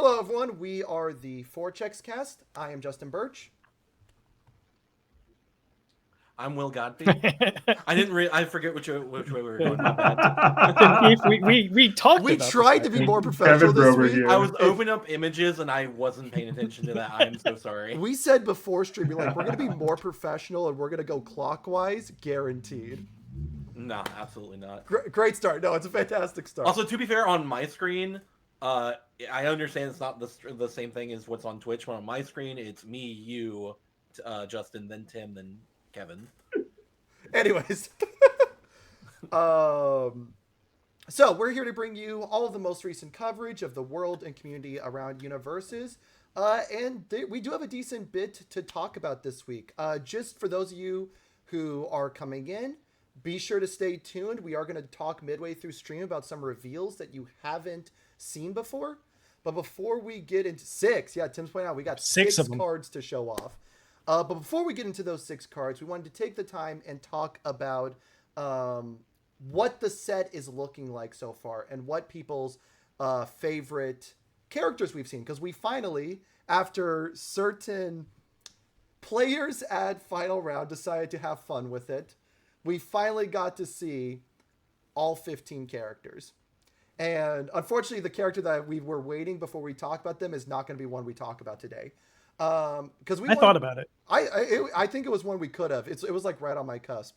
Hello, everyone. We are the Four Checks Cast. I am Justin Birch. I'm Will Godby. I didn't. I forget which way we were going. My bad. we talked We about tried this, to be I think. more professional Kevin this Brober week. here. I was opening up images and I wasn't paying attention to that. I'm so sorry. We said before streaming, like, we're going to be more professional and we're going to go clockwise, guaranteed. No, absolutely not. Great start. No, it's a fantastic start. Also, to be fair, on my screen, I understand it's not the same thing as what's on Twitch, but on my screen, it's me, you, Justin, then Tim, then Kevin. Anyways. So we're here to bring you all of the most recent coverage of the world and community around universes. We do have a decent bit to talk about this week. Just for those of you who are coming in, be sure to stay tuned. We are going to talk midway through stream about some reveals that you haven't seen before. But before we get into Tim's pointing out we got six cards to show off. But before we get into those 6 cards, we wanted to take the time and talk about what the set is looking like so far and what people's favorite characters we've seen. Because we finally, after certain players at Final Round decided to have fun with it, we finally got to see all 15 characters. And unfortunately, the character that we were waiting before we talk about them is not going to be one we talk about today. Because I thought about it. I think it was one we could have. It was like right on my cusp.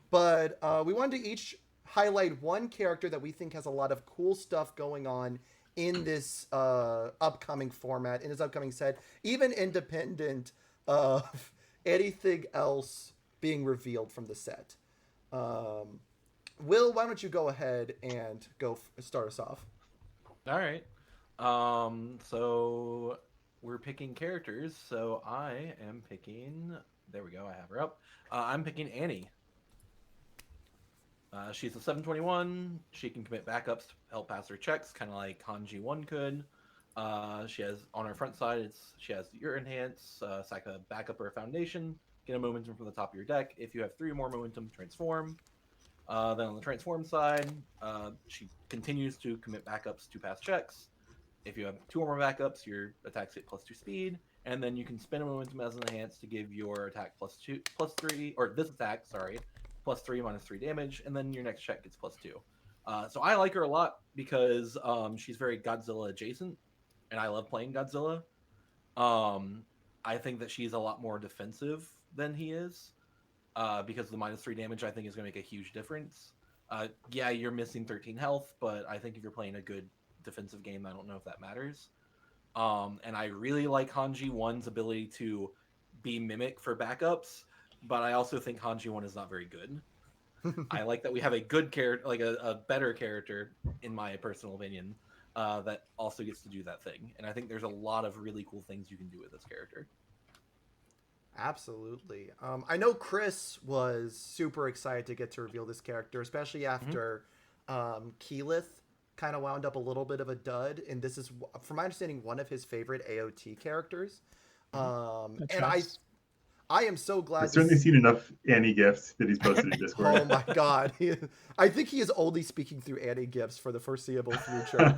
But we wanted to each highlight one character that we think has a lot of cool stuff going on in this upcoming format, in this upcoming set, even independent of anything else being revealed from the set. Will, why don't you go ahead and start us off? All right. So we're picking characters. So I am picking. There we go. I have her up. I'm picking Annie. She's a 721. She can commit backups to help pass her checks, kind of like Hanji 1 could. She has on her front side. She has your enhance, sack a backup or a foundation, get a momentum from the top of your deck. If you have 3 or more momentum, transform. Then on the transform side, she continues to commit backups to pass checks. If you have 2 or more backups, your attacks get +2 speed, and then you can spend a momentum as an enhance to give your attack +3, or this attack, sorry, +3 -3 damage, and then your next check gets +2. So I like her a lot because she's very Godzilla adjacent, and I love playing Godzilla. I think that she's a lot more defensive than he is. Because the -3 damage, I think, is going to make a huge difference. Yeah, you're missing 13 health, but I think if you're playing a good defensive game, I don't know if that matters. And I really like Hanji 1's ability to be Mimic for backups, but I also think Hanji 1 is not very good. I like that we have a good character, like a better character, in my personal opinion, that also gets to do that thing. And I think there's a lot of really cool things you can do with this character. Absolutely. I know Chris was super excited to get to reveal this character, especially after Keyleth kind of wound up a little bit of a dud. And this is, from my understanding, one of his favorite AOT characters. And I am so glad. I've certainly seen enough Annie gifts that he's posted in Discord. Oh my god. I think he is only speaking through Annie gifts for the foreseeable future.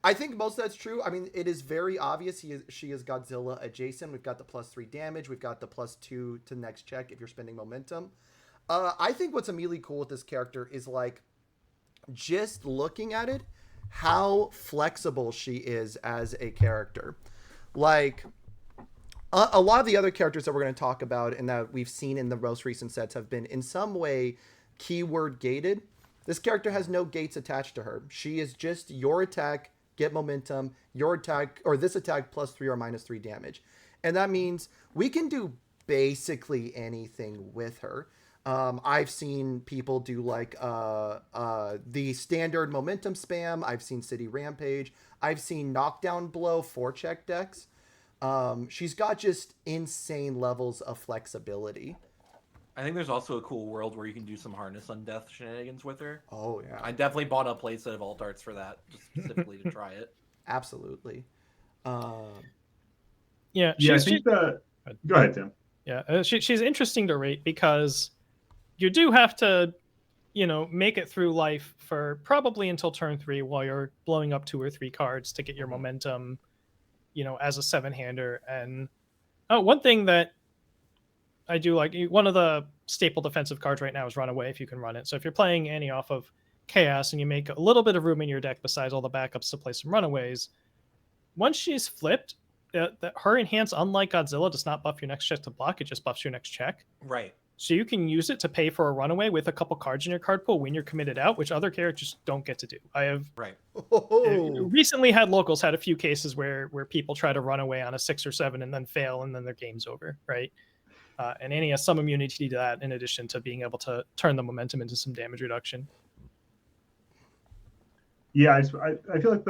I think most of that's true. I mean, it is very obvious she is Godzilla adjacent. We've got the +3 damage. We've got the +2 to next check if you're spending momentum. I think what's immediately cool with this character is, like, just looking at it, how flexible she is as a character. Like, a lot of the other characters that we're going to talk about and that we've seen in the most recent sets have been in some way keyword gated. This character has no gates attached to her. She is just your attack, get momentum, your attack, or this attack +3 or -3 damage. And that means we can do basically anything with her. I've seen people do like the standard momentum spam. I've seen City Rampage. I've seen knockdown blow 4-check decks. She's got just insane levels of flexibility. I think there's also a cool world where you can do some harness on death shenanigans with her. Oh, yeah. I definitely bought a playset of alt arts for that, just specifically to try it. Absolutely. Yeah, I think that... Go ahead, Tim. Yeah, she's interesting to rate because you do have to make it through life for probably until turn 3 while you're blowing up 2 or 3 cards to get your momentum, as a 7-hander. And one thing that I do like, one of the staple defensive cards right now is Runaway, if you can run it. So if you're playing Annie off of Chaos and you make a little bit of room in your deck besides all the backups to play some Runaways, once she's flipped, her enhance, unlike Godzilla, does not buff your next check to block. It just buffs your next check. Right. So you can use it to pay for a Runaway with a couple cards in your card pool when you're committed out, which other characters don't get to do. I have recently had locals had a few cases where people try to run away on a 6 or 7 and then fail, and then their game's over, right? And Annie has some immunity to that in addition to being able to turn the momentum into some damage reduction. Yeah, I feel like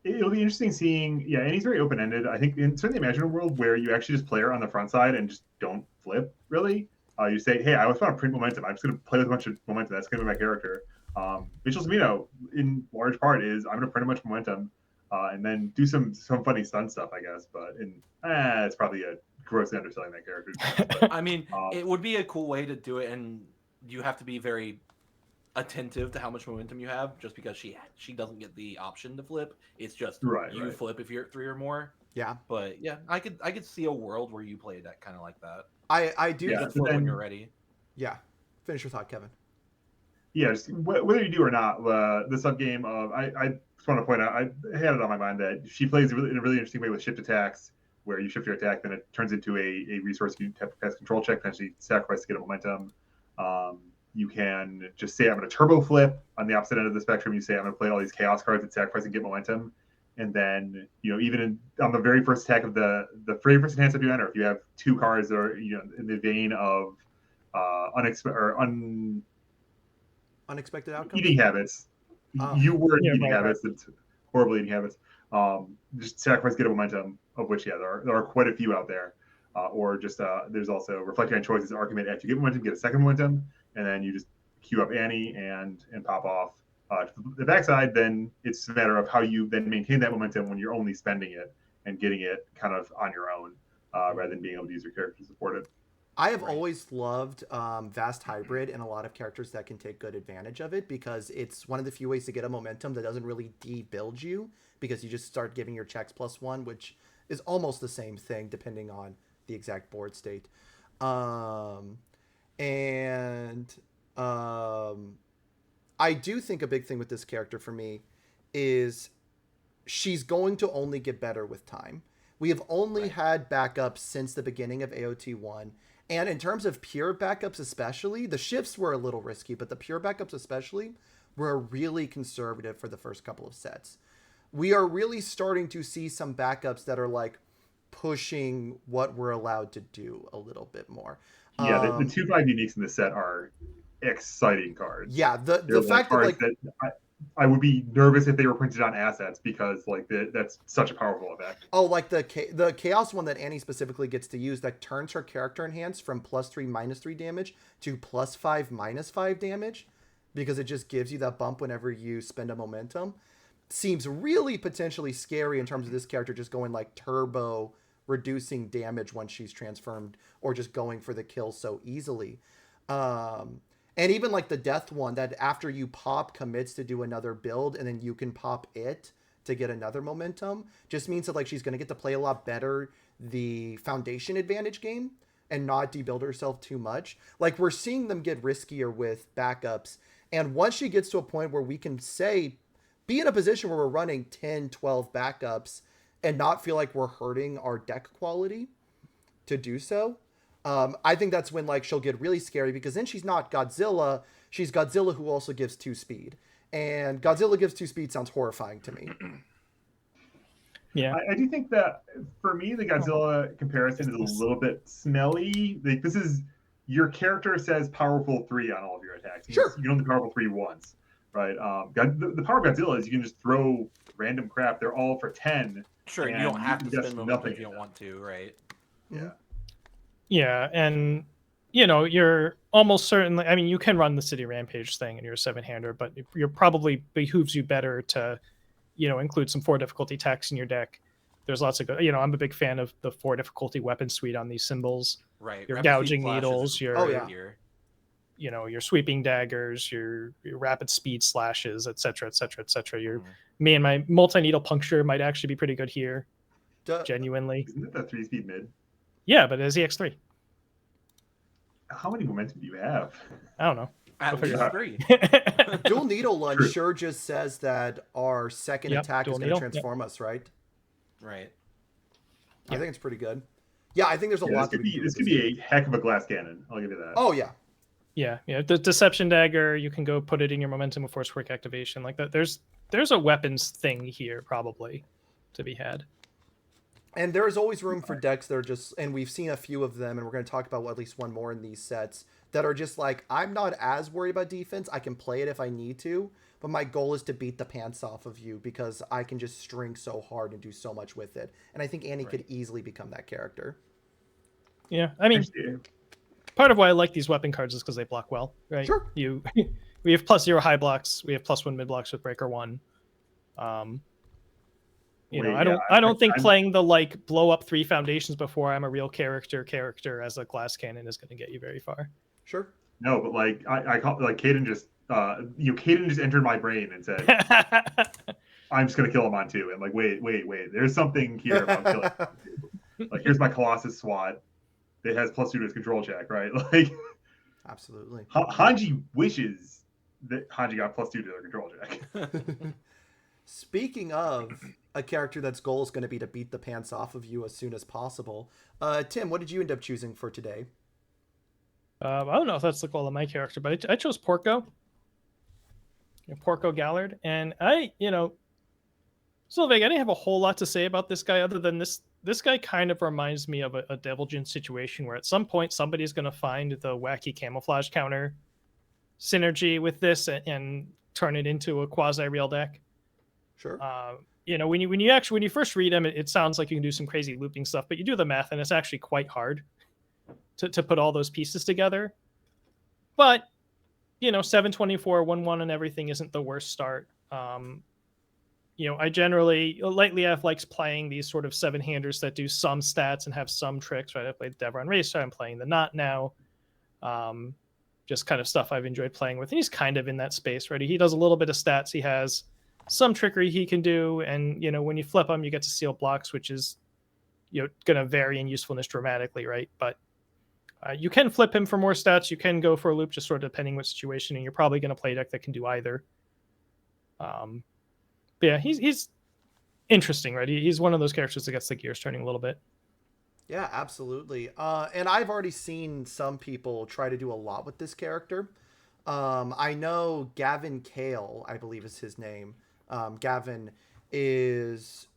it'll be interesting seeing. Yeah, Annie's very open ended. I think in certainly imagine a world where you actually just play her on the front side and just don't flip really. You say, hey, I just want to print momentum. I'm just going to play with a bunch of momentum. That's going to be my character. Mitchell Semino, in large part, is I'm going to print a bunch of momentum and then do some funny stun stuff, I guess. But it's probably a grossly underselling that character. But, I mean, it would be a cool way to do it, and you have to be very attentive to how much momentum you have, just because she doesn't get the option to flip. It's just you flip if you're at 3 or more. Yeah. But yeah, I could see a world where you play that kind of like that. I do. You can flip when you're ready. Yeah. Finish your thought, Kevin. Yeah, just whether you do or not, the sub game of I just want to point out, I had it on my mind that she plays in a really interesting way with shift attacks, where you shift your attack, then it turns into a resource you have to pass control check, potentially sacrifice to get a momentum. You can just say, I'm going to turbo flip on the opposite end of the spectrum. You say, I'm going to play all these chaos cards and sacrifice and get momentum. And then, even on the very first attack of the very first enhance that you enter, if you have 2 cards that are, in the vein of unexpected outcomes, eating habits, eating habits, it's horrible eating habits. Just sacrifice, get a momentum, of which, there are quite a few out there. Or just there's also reflecting on choices, argument. After you get momentum, get a second momentum, and then you just queue up Annie and pop off. To the backside, then it's a matter of how you then maintain that momentum when you're only spending it and getting it kind of on your own, rather than being able to use your character to support it. I have always loved Vast Hybrid and a lot of characters that can take good advantage of it, because it's one of the few ways to get a momentum that doesn't really de-build you, because you just start giving your checks +1, which is almost the same thing depending on the exact board state. I do think a big thing with this character for me is she's going to only get better with time. We have only had backups since the beginning of AOT1. And in terms of pure backups especially, the shifts were a little risky, but the pure backups especially were really conservative for the first couple of sets. We are really starting to see some backups that are like pushing what we're allowed to do a little bit more. Yeah, the 2/5 uniques in the set are exciting cards. Yeah, the fact that I would be nervous if they were printed on assets, because that's such a powerful effect. Oh, like the chaos one that Annie specifically gets to use, that turns her character enhance from +3 -3 damage to +5 -5 damage, because it just gives you that bump whenever you spend a momentum, seems really potentially scary in terms of this character just going like turbo, reducing damage once she's transformed, or just going for the kill so easily. And even like the death one, that after you pop commits to do another build, and then you can pop it to get another momentum, just means that like she's going to get to play a lot better the foundation advantage game and not debuild herself too much. Like, we're seeing them get riskier with backups, and once she gets to a point where we can say, be in a position where we're running 10, 12 backups and not feel like we're hurting our deck quality to do so, I think that's when like she'll get really scary, because then she's not Godzilla. She's Godzilla who also gives 2 speed. And Godzilla gives 2 speed sounds horrifying to me. Yeah. I do think that for me, the Godzilla comparison is a little bit smelly. Like, this is, your character says powerful 3 on all of your attacks. Sure. You can only powerful 3 once, right? The power of Godzilla is you can just throw random crap. They're all for 10. Sure, you don't have to spend momentum if you don't want to, right? Yeah. Yeah, and you're almost certainly, I mean, you can run the City Rampage thing and you're a 7-hander, but you're probably behooves you better to, include some 4 difficulty techs in your deck. There's lots of good, I'm a big fan of the 4 difficulty weapon suite on these symbols. Right. Your gouging needles, your your sweeping daggers, your rapid speed slashes, etc., etc., etc. Your Mhm. me and my multi-needle puncture might actually be pretty good here. Duh. Genuinely, Isn't it the 3-speed mid? yeah, but as EX3, How many momentum do you have? I don't know. At We'll least figure three. Dual needle one True. sure just says that our second Yep, attack is dual going to needle, yep. transform us, right? Right. I think it's pretty good. Yeah, I think there's a Yeah, lot this that we can do. this with could this be game. a heck of a glass cannon. I'll give you that. Oh yeah, Yeah. The deception dagger, you can go put it in your momentum with force quirk activation like that. There's a weapons thing here probably to be had. and there's always room for decks that are just, and we've seen a few of them, and we're going to talk about at least one more in these sets that are just like, I'm not as worried about defense. I can play it if I need to, but my goal is to beat the pants off of you because I can just string so hard and do so much with it. And I think Annie could easily become that character. Yeah. I mean, Actually, part of why I like these weapon cards is because they block well, right? Sure. We have +0 high blocks. We have +1 mid blocks with Breaker 1. I don't think playing the like blow up 3 foundations before I'm a real character as a glass cannon is going to get you very far. Sure. no, but like I call like Caden just Caden just entered my brain and said, I'm just gonna kill him on 2. And like, wait, there's something here about killing him on 2. Like, here's my Colossus SWAT. It has +2 to his control check, right? Like, Absolutely. Hanji wishes that Hanji got +2 to their control check. Speaking of a character that's goal is going to be to beat the pants off of you as soon as possible, Tim, what did you end up choosing for today? I don't know if that's the goal of my character, but I chose Porco. Porco Gallard, and Sylvain, I didn't have a whole lot to say about this guy other than this guy kind of reminds me of a Deviljin situation where at some point somebody's going to find the wacky camouflage counter synergy with this and turn it into a quasi-real deck. Sure. When you first read him, it sounds like you can do some crazy looping stuff, but you do the math and it's actually quite hard to put all those pieces together. But 724, 1-1 and everything isn't the worst start. I generally, lately I've liked playing these sort of 7-handers that do some stats and have some tricks, right? I played Devron Racer, I'm playing the Knot now. Just kind of stuff I've enjoyed playing with. And he's kind of in that space, right? He does a little bit of stats. He has some trickery he can do. And, when you flip him, you get to seal blocks, which is, going to vary in usefulness dramatically, right? But you can flip him for more stats. You can go for a loop, just sort of depending what situation, and you're probably going to play a deck that can do either. But yeah, he's interesting, right? He's one of those characters that gets the gears turning a little bit. Yeah, absolutely. And I've already seen some people try to do a lot with this character. I know Gavin Kale, I believe is his name. Gavin is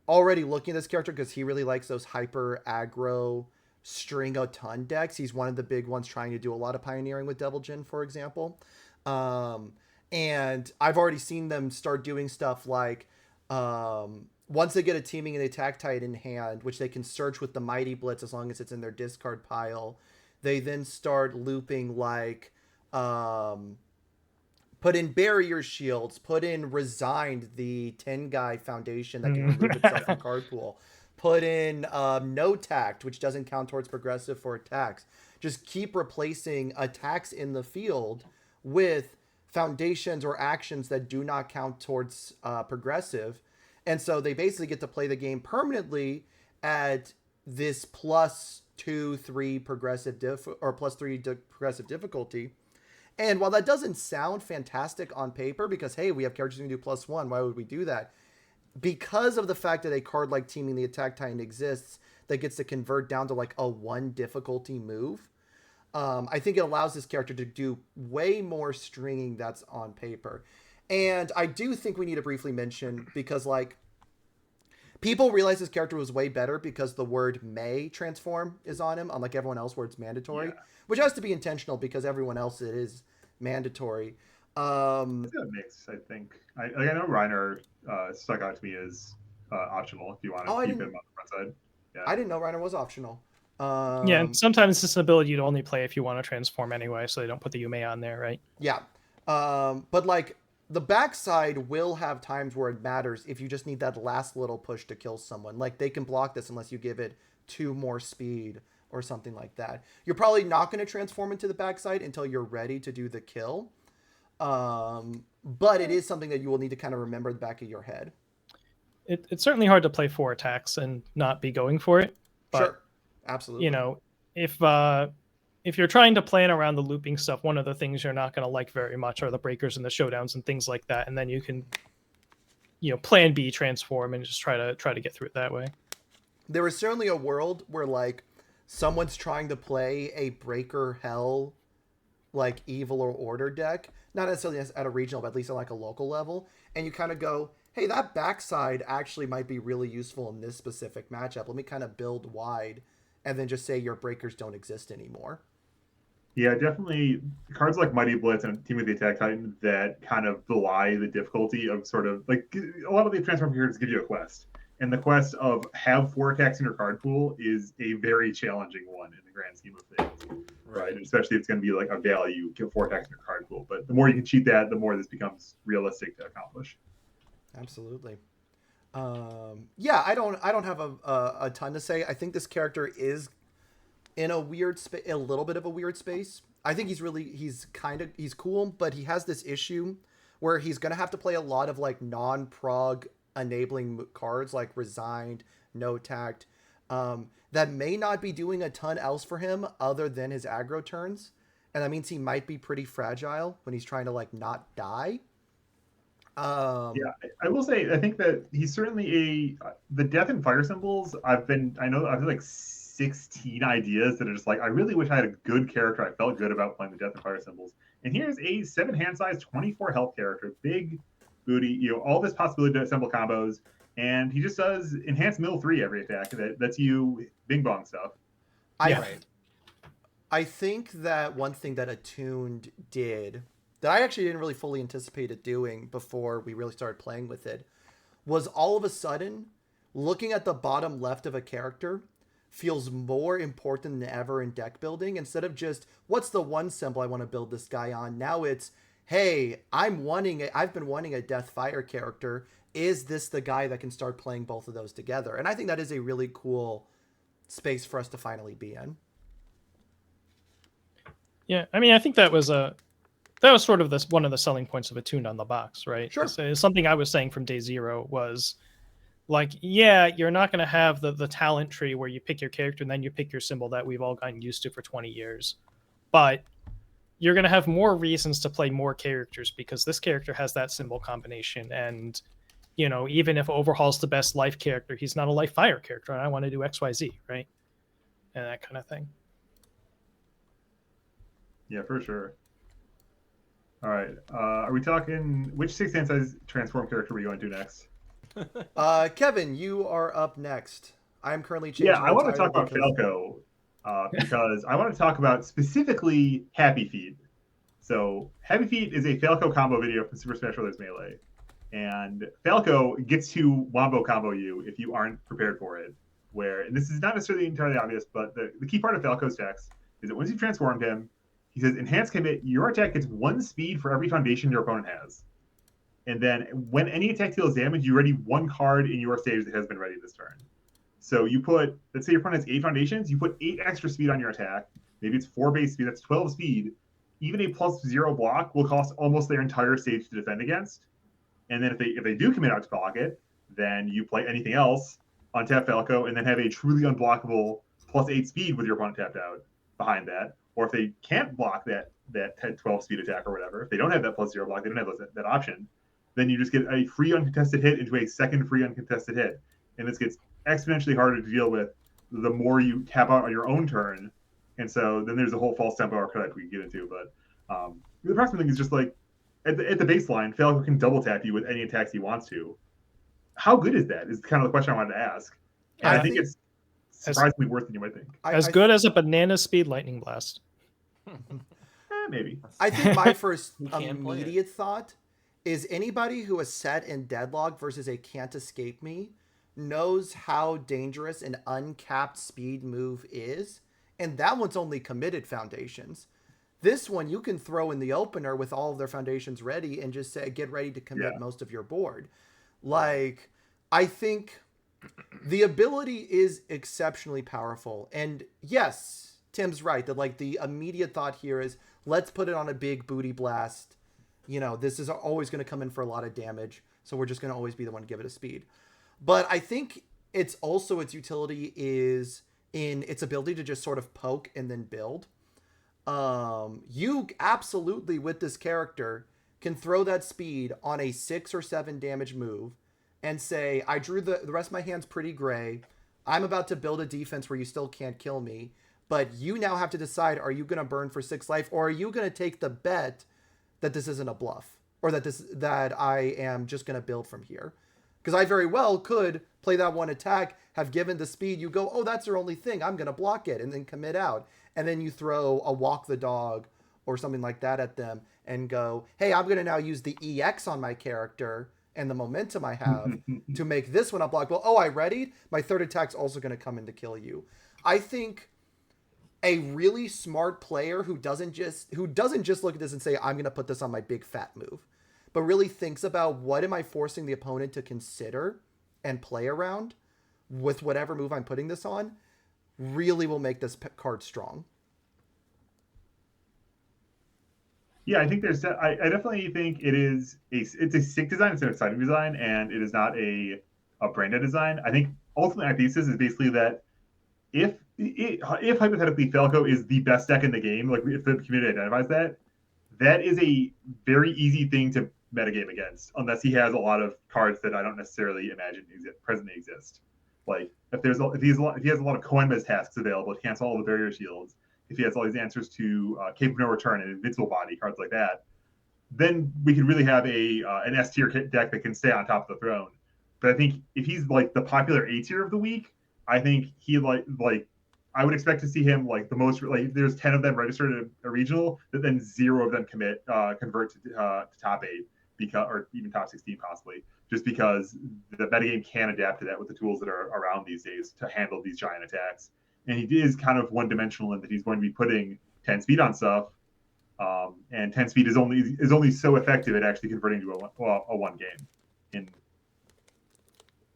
already looking at this character because he really likes those hyper aggro string a ton decks. He's one of the big ones trying to do a lot of pioneering with Deviljin, for example. And I've already seen them start doing stuff like once they get a teaming and the attack tide in hand, which they can search with the Mighty Blitz as long as it's in their discard pile, they then start looping like put in barrier shields, put in Resigned, the 10-guy foundation that can remove itself from card pool. Put in No Tact, which doesn't count towards progressive for attacks. Just keep replacing attacks in the field with foundations or actions that do not count towards progressive. And so they basically get to play the game permanently at this +2, 3 progressive +3 progressive difficulty. And while that doesn't sound fantastic on paper, because, hey, we have characters who can do +1, why would we do that? Because of the fact that a card like Teaming the Attack Titan exists that gets to convert down to like a 1 difficulty move, I think it allows this character to do way more stringing that's on paper. And I do think we need to briefly mention, because like people realize this character was way better because the word may transform is on him, unlike everyone else where it's mandatory, which has to be intentional because everyone else it is mandatory. It's a mix, I think. I know Reiner stuck out to me as optional if you want to keep him on the front side. Yeah. I didn't know Reiner was optional. Yeah, and sometimes it's an ability you'd only play if you want to transform anyway, so they don't put the Yume on there, right? Yeah. But like the backside will have times where it matters if you just need that last little push to kill someone. Like they can block this unless you give it 2 more speed or something like that. You're probably not going to transform into the backside until you're ready to do the kill. But it is something that you will need to kind of remember the back of your head. It's certainly hard to play 4 attacks and not be going for it. But, sure, absolutely. You know, if you're trying to plan around the looping stuff, one of the things you're not going to like very much are the breakers and the showdowns and things like that. And then you can, plan B, transform, and just try to get through it that way. There is certainly a world where like someone's trying to play a breaker hell like evil or order deck, not necessarily at a regional, but at least at like a local level, and you kind of go, hey, that backside actually might be really useful in this specific matchup. Let me kind of build wide, and then just say your breakers don't exist anymore. Yeah, definitely. Cards like Mighty Blitz and Team of the Attack Titan that kind of belie the difficulty of sort of like a lot of the transform cards give you a quest. And the quest of have 4 attacks in your card pool is a very challenging one in the grand scheme of things. Right. And especially if it's going to be like a value, get 4 attacks in your card pool. But the more you can cheat that, the more this becomes realistic to accomplish. Absolutely. Yeah, I don't have a ton to say. I think this character is in a weird space, a little bit of a weird space. I think he's cool, but he has this issue where he's going to have to play a lot of like non-prog enabling cards like Resigned, No Tact, that may not be doing a ton else for him other than his aggro turns. And that means he might be pretty fragile when he's trying to like not die. Yeah, I will say, I think that he's certainly the death and fire symbols. I've like 16 ideas that are just like, I really wish I had a good character. I felt good about playing the death and fire symbols. And here's a 7 hand size, 24 health character, big booty, all this possibility to assemble combos. And he just does enhanced mill 3 every attack. That's you bing bong stuff. I think that one thing that Attuned did that I actually didn't really fully anticipate it doing before we really started playing with it was all of a sudden looking at the bottom left of a character feels more important than ever in deck building. Instead of just, what's the one symbol I want to build this guy on? Now it's, hey, I've been wanting a Death Fire character. Is this the guy that can start playing both of those together? And I think that is a really cool space for us to finally be in. Yeah, I mean, I think that was sort of one of the selling points of Attuned on the box, right? Sure. So something I was saying from day 0 was like, yeah, you're not going to have the talent tree where you pick your character and then you pick your symbol that we've all gotten used to for 20 years. But you're going to have more reasons to play more characters because this character has that symbol combination. And, even if Overhaul's the best life character, he's not a life fire character. And I want to do XYZ, right? And that kind of thing. Yeah, for sure. All right. Are we talking, which 6 hand size transform character are we going to do next? Kevin, you are up next. I'm currently changing. Yeah, I want to talk about Falco because I want to talk about specifically Happy Feet. So Happy Feet is a Falco combo video from Super Smash Bros. Melee. And Falco gets to wombo combo you if you aren't prepared for it. And this is not necessarily entirely obvious, but the key part of Falco's decks is that once you've transformed him, he says, enhance commit, your attack gets 1 speed for every foundation your opponent has. And then when any attack deals damage, you ready 1 card in your stage that has been ready this turn. So you put, let's say your opponent has 8 foundations, you put 8 extra speed on your attack. Maybe it's 4 base speed, that's 12 speed. Even a +0 block will cost almost their entire stage to defend against. And then if they do commit out to block it, then you play anything else, untap Falco, and then have a truly unblockable +8 speed with your opponent tapped out behind that. Or if they can't block that 12 speed attack or whatever, if they don't have that +0 block, they don't have that option, then you just get a free uncontested hit into a second free uncontested hit. And this gets exponentially harder to deal with the more you tap out on your own turn. And so then there's a whole false tempo archetype we can get into. But the approximate thing is just like, at the baseline, Falco can double tap you with any attacks he wants to. How good is that? Is kind of the question I wanted to ask. And I think it's surprisingly worse than you might think. As good as a banana speed lightning blast. Maybe. I think my first immediate thought is anybody who is set in Deadlock versus a Can't Escape Me knows how dangerous an uncapped speed move is. And that one's only committed foundations. This one you can throw in the opener with all of their foundations ready and just say, get ready to commit most of your board. Like, I think The ability is exceptionally powerful. And yes, Tim's right that like the immediate thought here is let's put it on a big booty blast. You know, this is always going to come in for a lot of damage. So we're just going to always be the one to give it a speed. But I think it's also its utility is in its ability to just sort of poke and then build. You absolutely with this character can throw that speed on a 6 or 7 damage move and say, I drew the rest of my hand's pretty gray. I'm about to build a defense where you still can't kill me. But you now have to decide, are you going to burn for 6 life, or are you going to take the bet that this isn't a bluff, or that I am just going to build from here? Because I very well could play that one attack, have given the speed, you go, oh, that's their only thing, I'm going to block it, and then commit out. And then you throw a walk the dog or something like that at them and go, hey, I'm going to now use the EX on my character and the momentum I have to make this one unblockable. Oh, I readied? My third attack's also going to come in to kill you. I think a really smart player who doesn't just look at this and say, I'm going to put this on my big fat move, but really thinks about what am I forcing the opponent to consider and play around with whatever move I'm putting this on, really will make this card strong. Yeah, I think I definitely think it's a sick design, it's an exciting design, and it is not a branded design. I think ultimately my thesis is basically that if hypothetically Falco is the best deck in the game, like if the community identifies that is a very easy thing to metagame against, unless he has a lot of cards that I don't necessarily imagine presently exist. Like if he has a lot of coin-based tasks available to cancel all the barrier shields, if he has all these answers to Cape of No Return and Invincible Body, cards like that, then we could really have an S tier deck that can stay on top of the throne. But I think if he's like the popular A tier of the week, I think he like I would expect to see him like the most, like there's 10 of them registered at a regional, but then 0 of them convert to top 8 or even top 16 possibly, just because the metagame can adapt to that with the tools that are around these days to handle these giant attacks. And he is kind of one-dimensional in that he's going to be putting 10 speed on stuff, and 10 speed is only so effective at actually converting to a one game.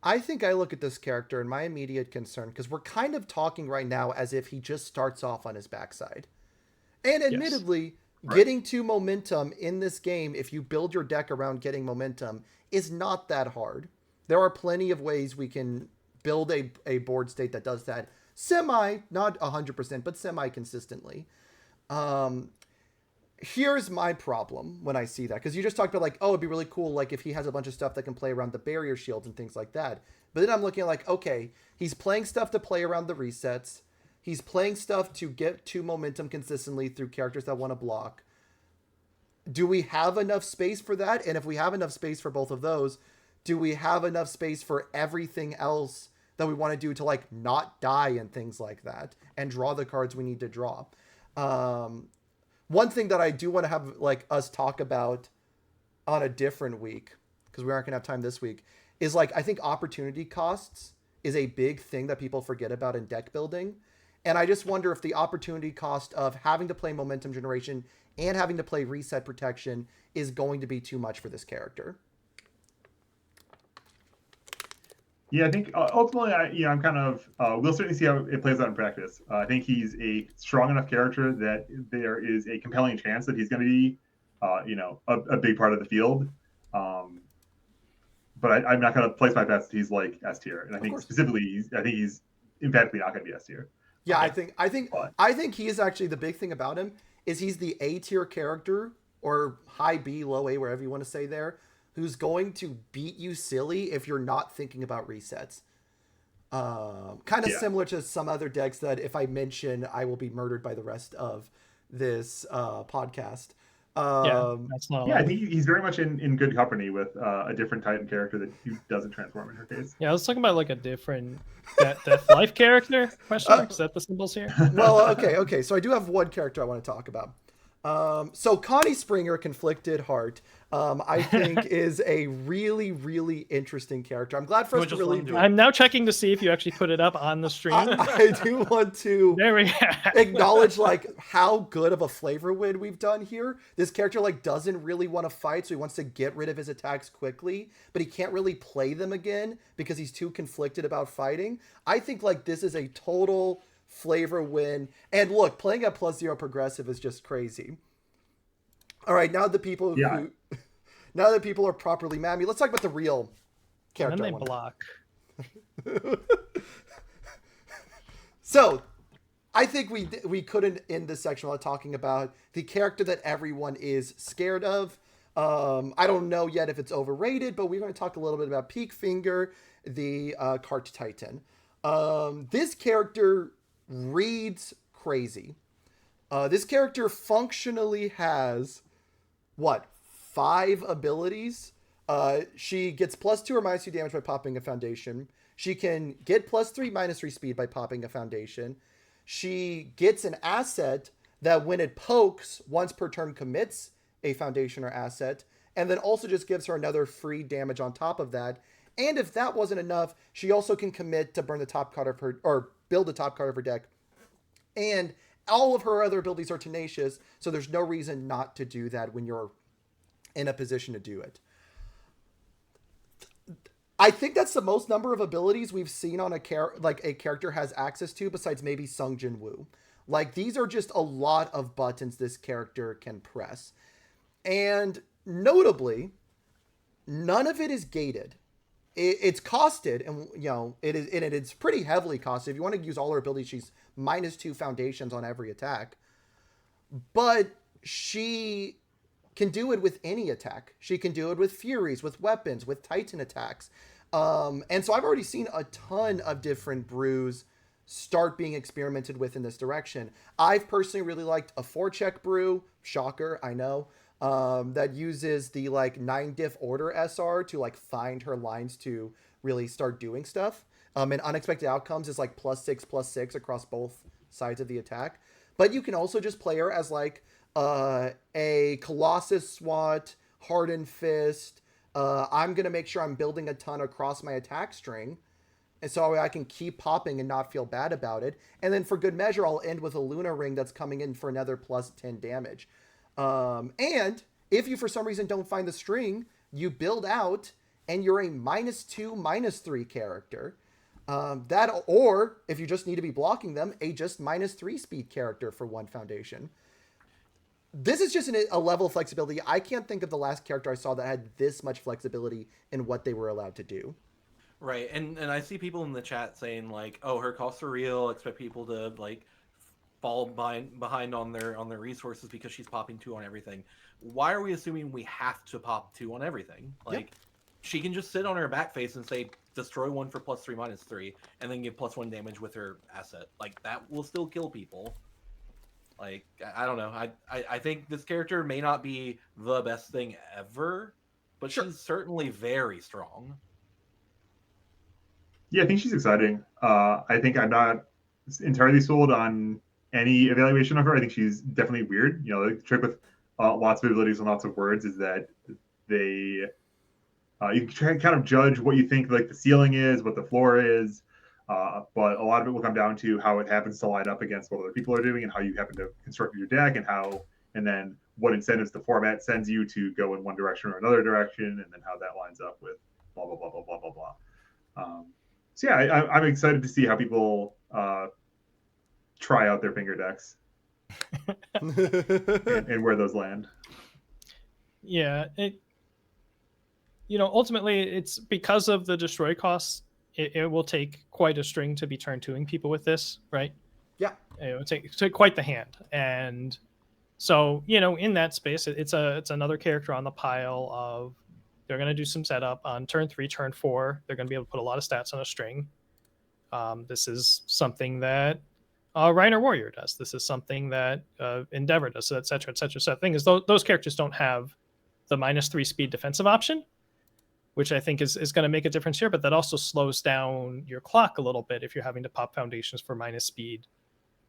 I think I look at this character and my immediate concern, because we're kind of talking right now as if he just starts off on his backside. And admittedly, yes, getting to momentum in this game, if you build your deck around getting momentum, is not that hard. There are plenty of ways we can build a board state that does that not 100%, but semi-consistently. Here's my problem when I see that, because you just talked about like, oh, it'd be really cool like if he has a bunch of stuff that can play around the barrier shields and things like that. But then I'm looking at like, okay, he's playing stuff to play around the resets. He's playing stuff to get to momentum consistently through characters that want to block. Do we have enough space for that? And if we have enough space for both of those, do we have enough space for everything else that we want to do to like not die and things like that and draw the cards we need to draw? One thing that I do want to have like us talk about on a different week, because we aren't gonna have time this week, is like, I think opportunity costs is a big thing that people forget about in deck building. And I just wonder if the opportunity cost of having to play momentum generation and having to play reset protection is going to be too much for this character. Yeah, I think ultimately, I'm kind of, we'll certainly see how it plays out in practice. I think he's a strong enough character that there is a compelling chance that he's going to be, a big part of the field. But I'm not going to place my bets that he's like S tier. And I think specifically, I think he's emphatically not going to be S tier. Yeah, I think he is actually the big thing about him is he's the A tier character, or high B, low A, wherever you want to say there, who's going to beat you silly if you're not thinking about resets. Kind of similar to some other decks that if I mention, I will be murdered by the rest of this podcast. That's not. I think he's very much in good company with a different Titan character that doesn't transform in her case. Yeah, I was talking about like a different Death Life character. Question mark? Is that the symbols here? Well, okay. So I do have one character I want to talk about. So Connie Springer, Conflicted Heart. I think is a really, really interesting character. I'm glad for You us to just really. want to do I'm now checking to see if you actually put it up on the stream. I do want to There we go. acknowledge like how good of a flavor win we've done here. This character like doesn't really want to fight, so he wants to get rid of his attacks quickly, but he can't really play them again because he's too conflicted about fighting. I think like this is a total flavor win. And look, playing at +0 progressive is just crazy. All right, now that people are properly mad at me, let's talk about the real character. And then they block. So, I think we couldn't end this section without talking about the character that everyone is scared of. I don't know yet if it's overrated, but we're going to talk a little bit about Peak Finger, the Cart Titan. This character reads crazy. This character functionally has, 5 abilities? She gets +2 or -2 damage by popping a foundation. She can get +3, -3 speed by popping a foundation. She gets an asset that when it pokes, once per turn commits a foundation or asset, and then also just gives her another free damage on top of that. And if that wasn't enough, she also can commit to burn the top card of her, or build the top card of her deck. And all of her other abilities are tenacious, so there's no reason not to do that when you're in a position to do it. I think that's the most number of abilities we've seen on a character has access to, besides maybe Sung Jin Woo. Like, these are just a lot of buttons this character can press. And notably, none of it is gated. It's costed, and it's pretty heavily costed. If you want to use all her abilities, she's -2 foundations on every attack. But she can do it with any attack. She can do it with Furies, with weapons, with Titan attacks. And so I've already seen a ton of different brews start being experimented with in this direction. I've personally really liked a 4-check brew. Shocker, I know. That uses the 9 diff order SR to find her lines to really start doing stuff. And unexpected outcomes is +6/+6 across both sides of the attack. But you can also just play her as a Colossus SWAT, Hardened Fist. I'm going to make sure I'm building a ton across my attack string, and so I can keep popping and not feel bad about it. And then for good measure, I'll end with a Luna Ring that's coming in for another +10 damage. And if you for some reason don't find the string, you build out and you're a -2, -3 character. Or if you just need to be blocking them, a just -3 speed character for 1 foundation. This is just a level of flexibility. I can't think of the last character I saw that had this much flexibility in what they were allowed to do. Right, and I see people in the chat saying oh, her costs are real. Expect people to fall behind on their resources because she's popping 2 on everything. Why are we assuming we have to pop 2 on everything? Yep. She can just sit on her back face and say destroy 1 for +3 -3, and then give +1 damage with her asset. That will still kill people. I don't know. I think this character may not be the best thing ever, but Sure. she's certainly very strong. Yeah, I think she's exciting. I think I'm not entirely sold on any evaluation of her. I think she's definitely weird. The trick with lots of abilities and lots of words is that they you can try and kind of judge what you think the ceiling is, what the floor is. But a lot of it will come down to how it happens to line up against what other people are doing and how you happen to construct your deck and then what incentives the format sends you to go in one direction or another direction, and then how that lines up with blah, blah, blah, blah, blah, blah, blah. So yeah, I'm excited to see how people try out their finger decks and where those land. Yeah. Ultimately, it's because of the destroy costs. It will take quite a string to be turn 2ing people with this, right? Yeah. It will take quite the hand. And so, in that space, it's another character on the pile of they're going to do some setup on turn 3, turn 4. They're going to be able to put a lot of stats on a string. This is something that Reiner Warrior does. This is something that Endeavor does, et cetera, et cetera. So the thing is, those characters don't have the -3 speed defensive option, which I think is going to make a difference here, but that also slows down your clock a little bit if you're having to pop foundations for minus speed,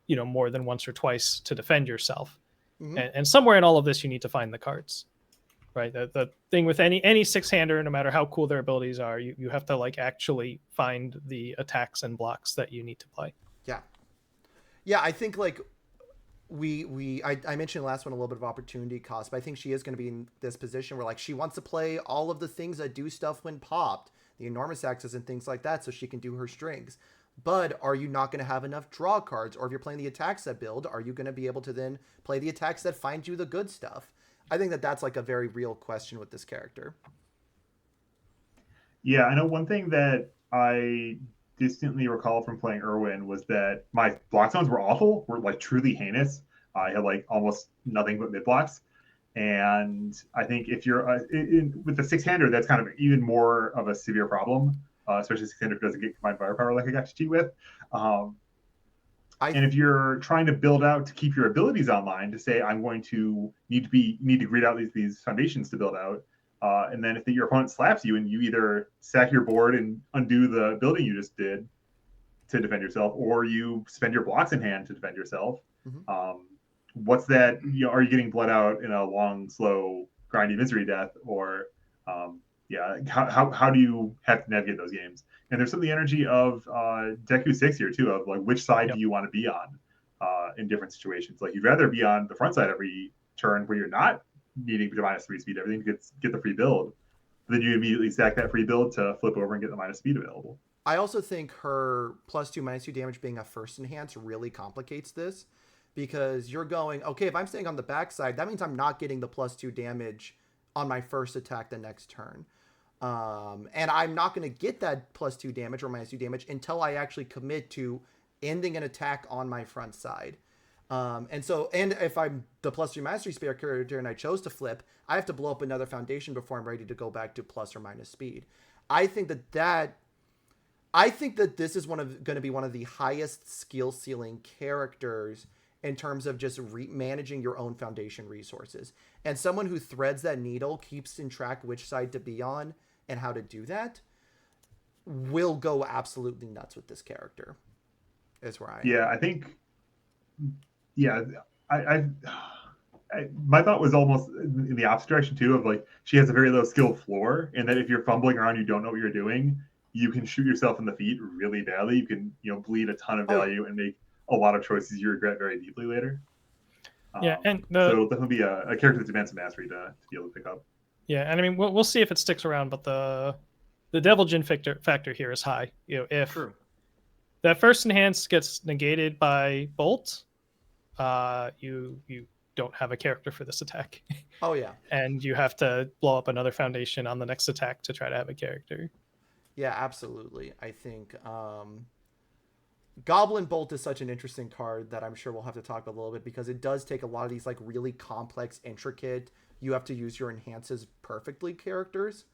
more than once or twice to defend yourself. Mm-hmm. And somewhere in all of this, you need to find the cards. right? The thing with any six-hander, no matter how cool their abilities are, you have to like actually find the attacks and blocks that you need to play. Yeah. Yeah, I think like I mentioned last one a little bit of opportunity cost, but I think she is going to be in this position where like she wants to play all of the things that do stuff when popped, the enormous axes and things like that, so she can do her strings. But are you not going to have enough draw cards? Or if you're playing the attack set build, are you going to be able to then play the attacks that find you the good stuff? I think that that's like a very real question with this character. Yeah, I know one thing that I distinctly recall from playing Irwin was that my block zones were awful, were like truly heinous. I had like almost nothing but mid blocks. And I think if you're with the six-hander, that's kind of even more of a severe problem, especially six-hander doesn't get combined firepower like I got to cheat with. And if you're trying to build out to keep your abilities online, to say I'm going to need to grid out these foundations to build out, and then if your opponent slaps you and you either sack your board and undo the building you just did to defend yourself, or you spend your blocks in hand to defend yourself, what's that? Are you getting bled out in a long, slow, grindy misery death, or how do you have to navigate those games? And there's some of the energy of Deku 6 here too, of like which side do you want to be on in different situations. Like you'd rather be on the front side every turn where you're not needing to -3 speed everything to get the free build. But then you immediately stack that free build to flip over and get the minus speed available. I also think her +2, -2 damage being a first enhance really complicates this, because you're going, okay, if I'm staying on the backside, that means I'm not getting the +2 damage on my first attack the next turn. And I'm not going to get that +2 damage or -2 damage until I actually commit to ending an attack on my front side. And if I'm the +3 -3 spare character and I chose to flip, I have to blow up another foundation before I'm ready to go back to plus or minus speed. I think that this is going to be one of the highest skill ceiling characters in terms of just managing your own foundation resources. And someone who threads that needle, keeps in track which side to be on and how to do that, will go absolutely nuts with this character. Is where I am. Yeah, I think. Yeah, I my thought was almost in the opposite direction too. Of like, she has a very low skill floor, and that if you're fumbling around, you don't know what you're doing, you can shoot yourself in the feet really badly. You can bleed a ton of value and make a lot of choices you regret very deeply later. Yeah, and so it'll definitely be a character that's advanced mastery to be able to pick up. Yeah, and I mean we'll see if it sticks around, but the Devil Jin factor here is high. If that first enhance gets negated by Bolt, you don't have a character for this attack. Oh yeah, and you have to blow up another foundation on the next attack to try to have a character. Yeah, absolutely. I think Goblin Bolt is such an interesting card that I'm sure we'll have to talk about a little bit, because it does take a lot of these like really complex, intricate, you have to use your enhances perfectly characters,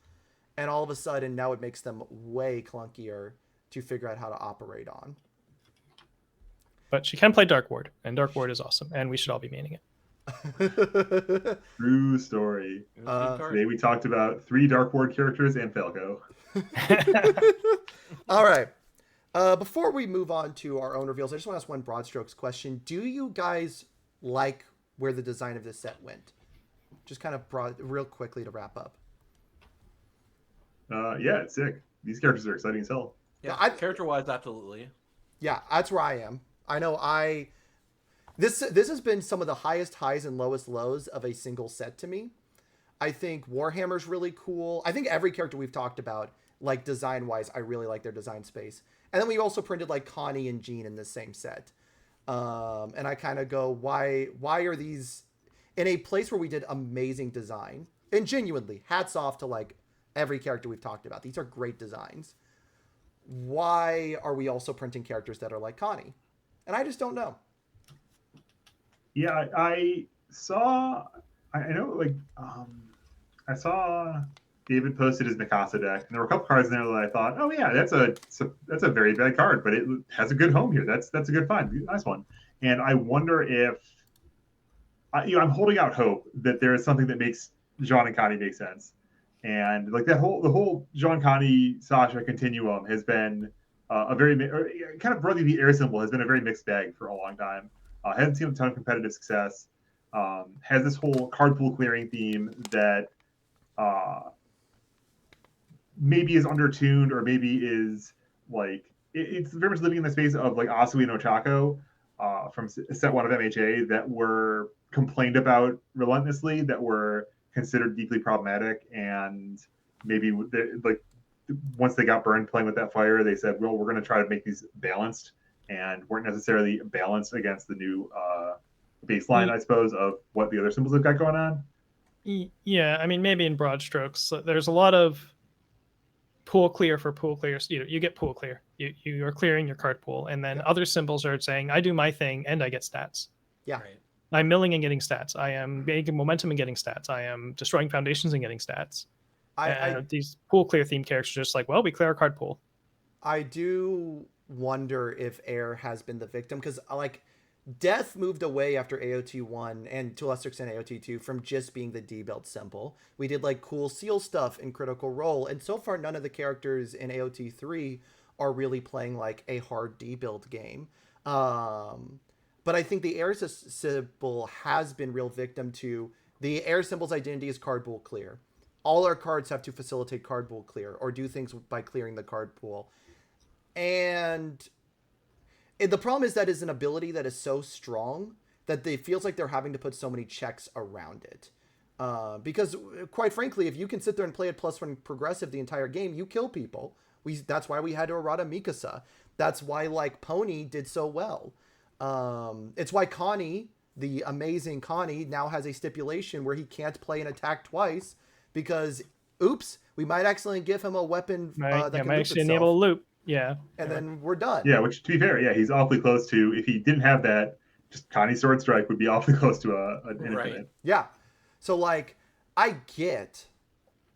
and all of a sudden now it makes them way clunkier to figure out how to operate on. But she can play Dark Ward, and Dark Ward is awesome, and we should all be maining it. True story. Today we talked about 3 Dark Ward characters and Falco. All right. Before we move on to our own reveals, I just want to ask one broad strokes question. Do you guys like where the design of this set went? Just kind of broad, real quickly to wrap up. Yeah, it's sick. These characters are exciting as hell. Yeah, character-wise, absolutely. Yeah, that's where I am. I know this has been some of the highest highs and lowest lows of a single set to me. I think Warhammer's really cool. I think every character we've talked about, like design-wise, I really like their design space. And then we also printed like Connie and Jean in the same set. And I kind of go, why are these in a place where we did amazing design? And genuinely, hats off to like every character we've talked about. These are great designs. Why are we also printing characters that are like Connie? And I just don't know. Yeah, I saw David posted his Mikasa deck, and there were a couple cards in there that I thought, oh yeah, that's a very bad card, but it has a good home here. That's a good find, nice one. And I wonder if I'm holding out hope that there is something that makes Jean and Connie make sense. And like the whole Jean Connie Sasha continuum has been kind of broadly the air symbol has been a very mixed bag for a long time. Hasn't seen a ton of competitive success. Has this whole card pool clearing theme that maybe is undertuned or maybe is like it's very much living in the space of like Asui and Ochako from set one of MHA that were complained about relentlessly, that were considered deeply problematic, and maybe like once they got burned playing with that fire, they said, well, we're going to try to make these balanced, and weren't necessarily balanced against the new baseline, I suppose, of what the other symbols have got going on. Yeah, I mean, maybe in broad strokes, there's a lot of pool clear for pool clear. You get pool clear. You are clearing your card pool, and then other symbols are saying, I do my thing and I get stats. Yeah. Right. I'm milling and getting stats. I am making momentum and getting stats. I am destroying foundations and getting stats. These pool clear themed characters are just like, well, we clear our card pool. I do wonder if Air has been the victim, because like Death moved away after AOT 1 and to a lesser extent AOT 2 from just being the D-Build symbol. We did like cool seal stuff in Critical Role, and so far none of the characters in AOT 3 are really playing like a hard D-Build game. But I think the Air symbol has been real victim to the Air symbol's identity is card pool clear. All our cards have to facilitate card pool clear or do things by clearing the card pool. And the problem is that is an ability that is so strong that it feels like they're having to put so many checks around it. Because quite frankly, if you can sit there and play it +1 progressive the entire game, you kill people. That's why we had to errata Mikasa. That's why like Pony did so well. It's why Connie, the amazing Connie, now has a stipulation where he can't play an attack twice because, oops, we might accidentally give him a weapon that can might loop actually itself. enable a loop. Yeah. And then we're done. Yeah, which to be fair, yeah, he's awfully close to, if he didn't have that, just Connie's Sword Strike would be awfully close to an infinite. Yeah. So like, I get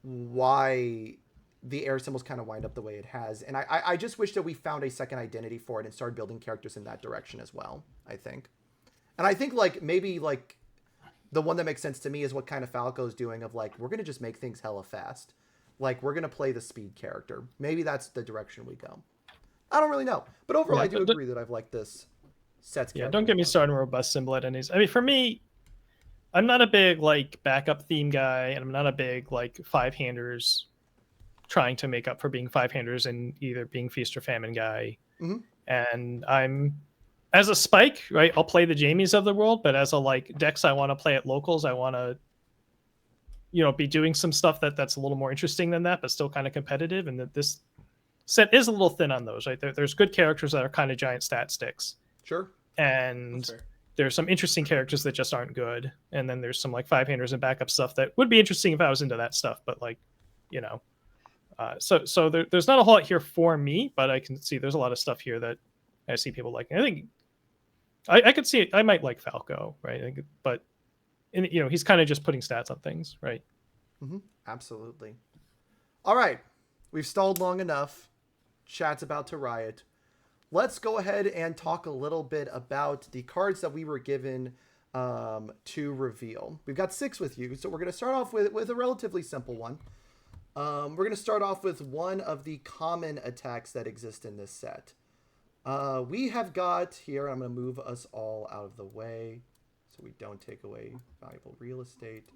why the Air symbols kind of wind up the way it has. And I just wish that we found a second identity for it and started building characters in that direction as well, I think. And I think like maybe like the one that makes sense to me is what kind of Falco's doing of like, we're going to just make things hella fast. Like we're going to play the speed character. Maybe that's the direction we go. I don't really know. But overall, I do agree that I've liked this set's character. Yeah, don't get me started on robust symbol identities. I mean, for me, I'm not a big like backup theme guy, and I'm not a big like five-handers trying to make up for being five-handers and either being feast or famine guy. Mm-hmm. And I'm, as a spike, right, I'll play the Jamies of the world, but as a like decks I want to play at locals, I want to, you know, be doing some stuff that's a little more interesting than that, but still kind of competitive. And that this set is a little thin on those, right? There's good characters that are kind of giant stat sticks. Sure. And there's some interesting characters that just aren't good. And then there's some like five-handers and backup stuff that would be interesting if I was into that stuff, but like, you know, so there's not a whole lot here for me, but I can see there's a lot of stuff here that I see people liking. I think I could see it. I might like Falco, right? But you know, he's kind of just putting stats on things, right? Mm-hmm. Absolutely. All right, we've stalled long enough. Chat's about to riot. Let's go ahead and talk a little bit about the cards that we were given to reveal. We've got 6 with you, so we're going to start off with a relatively simple one. We're going to start off with one of the common attacks that exist in this set. We have got here, I'm going to move us all out of the way so we don't take away valuable real estate.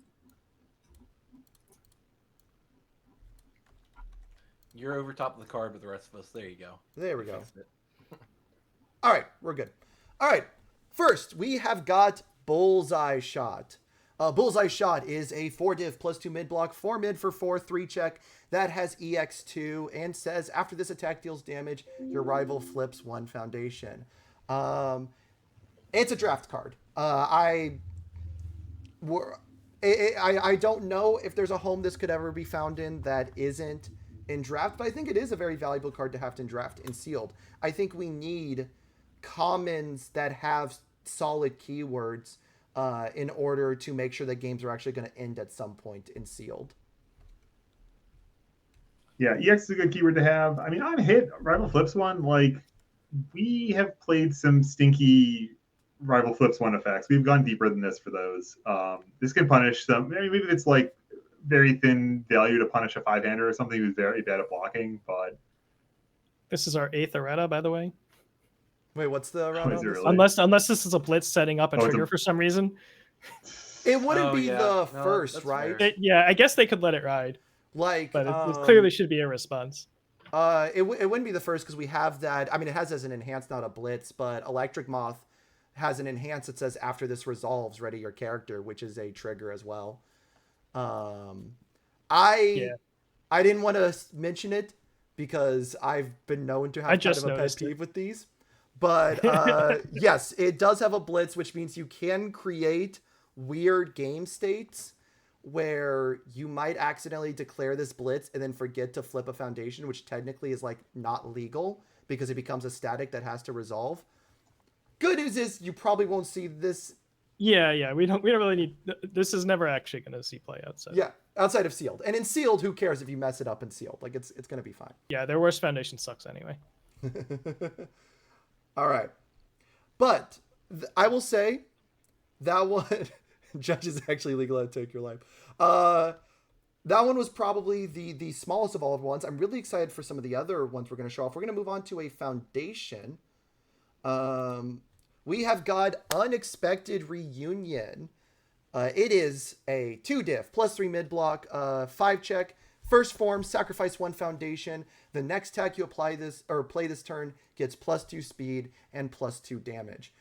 You're over top of the card with the rest of us. There you go. There we go. All right, we're good. All right, first we have got Bullseye Shot. Bullseye Shot is a 4-div +2 mid block, 4 mid for 4, 3 check that has EX2 and says after this attack deals damage, your rival flips 1 foundation. It's a draft card. I don't know if there's a home this could ever be found in that isn't in draft, but I think it is a very valuable card to have in draft and sealed. I think we need commons that have solid keywords in order to make sure that games are actually going to end at some point in sealed. Yeah, EX is a good keyword to have. I mean, on hit, Rival Flips 1, like, we have played some stinky Rival Flips 1 effects. We've gone deeper than this for those. This can punish some, maybe it's like very thin value to punish a 5-hander or something who's very bad at blocking, but... This is our 8th errata, by the way. Wait, what's the errata? Really? Unless this is a blitz setting up a trigger for some reason. It wouldn't Oh, be yeah. the No, first, that's right? fair. Yeah, I guess they could let it ride, Like, but it clearly should be a response. it wouldn't be the first because we have that. I mean, it has as an enhance, not a blitz, but Electric Moth has an enhance that says after this resolves, ready your character, which is a trigger as well. Um, I Yeah. I didn't want to mention it because I've been known to I have kind just of a pet noticed peeve it. with these. But yes, it does have a blitz, which means you can create weird game states where you might accidentally declare this blitz and then forget to flip a foundation, which technically is like not legal because it becomes a static that has to resolve. Good news is you probably won't see this. Yeah, we don't really need. This is never actually going to see play out. So Yeah, outside of sealed, and in sealed, who cares if you mess it up in sealed? Like it's gonna be fine. yeah, their worst foundation sucks anyway. All right, but I will say that one judge is actually legal to take your life. That one was probably the smallest of all of ones. I'm really excited for some of the other ones we're going to show off. We're going to move on to a foundation. We have got Unexpected Reunion. It is a 2 diff +3 mid block, 5 check. First form, sacrifice 1 foundation. The next tech you apply this or play this turn gets +2 speed and +2 damage.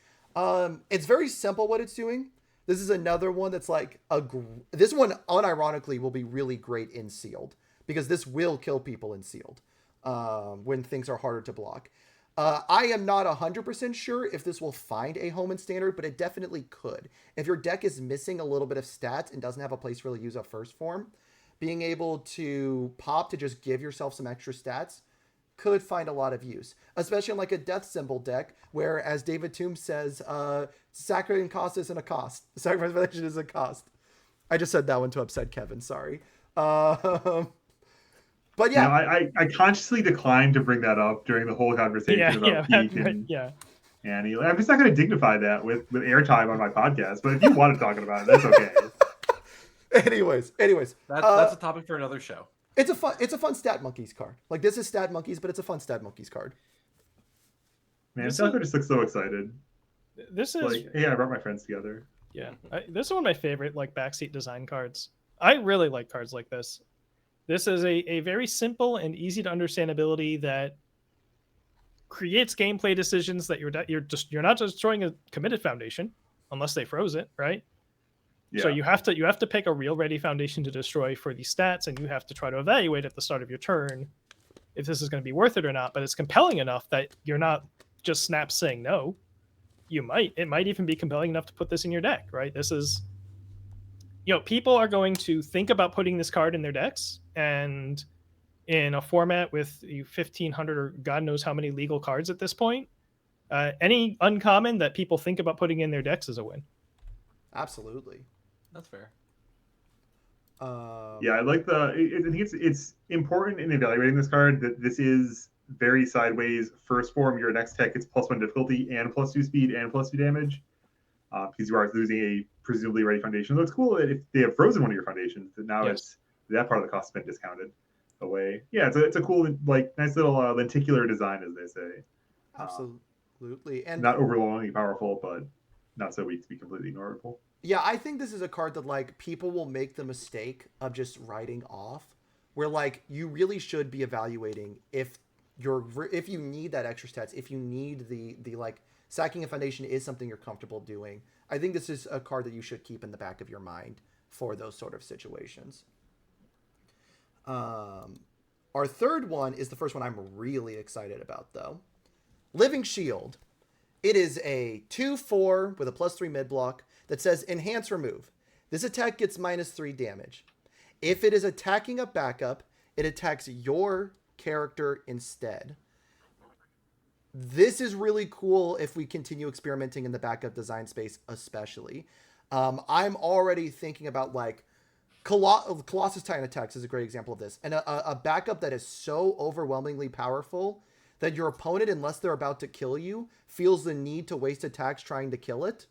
It's very simple what it's doing. This is another one that's like this one unironically will be really great in sealed because this will kill people in sealed when things are harder to block. I am not 100% sure if this will find a home in standard, but it definitely could. If your deck is missing a little bit of stats and doesn't have a place to really use a first form, being able to pop to just give yourself some extra stats could find a lot of use, especially in like a death symbol deck where, as David Toombs says, sacrificing cost isn't a cost. Sacrifice foundation is a cost. I just said that one to upset Kevin. Sorry. But yeah, I consciously declined to bring that up during the whole conversation about Peak and Annie. I'm just not going to dignify that with airtime on my podcast. But if you want to talk about it, that's okay. Anyways, that's a topic for another show. It's a fun Stat Monkeys card. Like this is Stat Monkeys, but it's a fun Stat Monkeys card. Man, Falco just looks so excited. This is like, hey, I brought my friends together. Yeah, this is one of my favorite like backseat design cards. I really like cards like this. This is a very simple and easy to understand ability that creates gameplay decisions that you're not just destroying a committed foundation unless they froze it, right? Yeah. So you have to pick a real ready foundation to destroy for these stats, and you have to try to evaluate at the start of your turn if this is going to be worth it or not. But it's compelling enough that you're not just snap saying no. It might even be compelling enough to put this in your deck, right? This is, people are going to think about putting this card in their decks, and in a format with 1,500 or God knows how many legal cards at this point, any uncommon that people think about putting in their decks is a win. Absolutely. That's fair. Yeah, I like I think it's important in evaluating this card that this is very sideways. First form, your next tech gets +1 difficulty and +2 speed and +2 damage. Because you are losing a presumably ready foundation. It looks cool that if they have frozen one of your foundations, that now it's that part of the cost has been discounted away. Yeah, it's a cool, like, nice little lenticular design, as they say. Absolutely. And not overwhelmingly powerful, but not so weak to be completely ignorable. Yeah, I think this is a card that like people will make the mistake of just writing off, where like you really should be evaluating if you need that extra stats, if you need the like sacking a foundation is something you're comfortable doing. I think this is a card that you should keep in the back of your mind for those sort of situations. Our third one is the first one I'm really excited about, though. Living Shield. It is a 2/4 with a +3 mid block that says Enhance Remove. This attack gets -3 damage. If it is attacking a backup, it attacks your character instead. This is really cool if we continue experimenting in the backup design space, especially. I'm already thinking about like Colossus Titan attacks is a great example of this. And a backup that is so overwhelmingly powerful that your opponent, unless they're about to kill you, feels the need to waste attacks trying to kill it.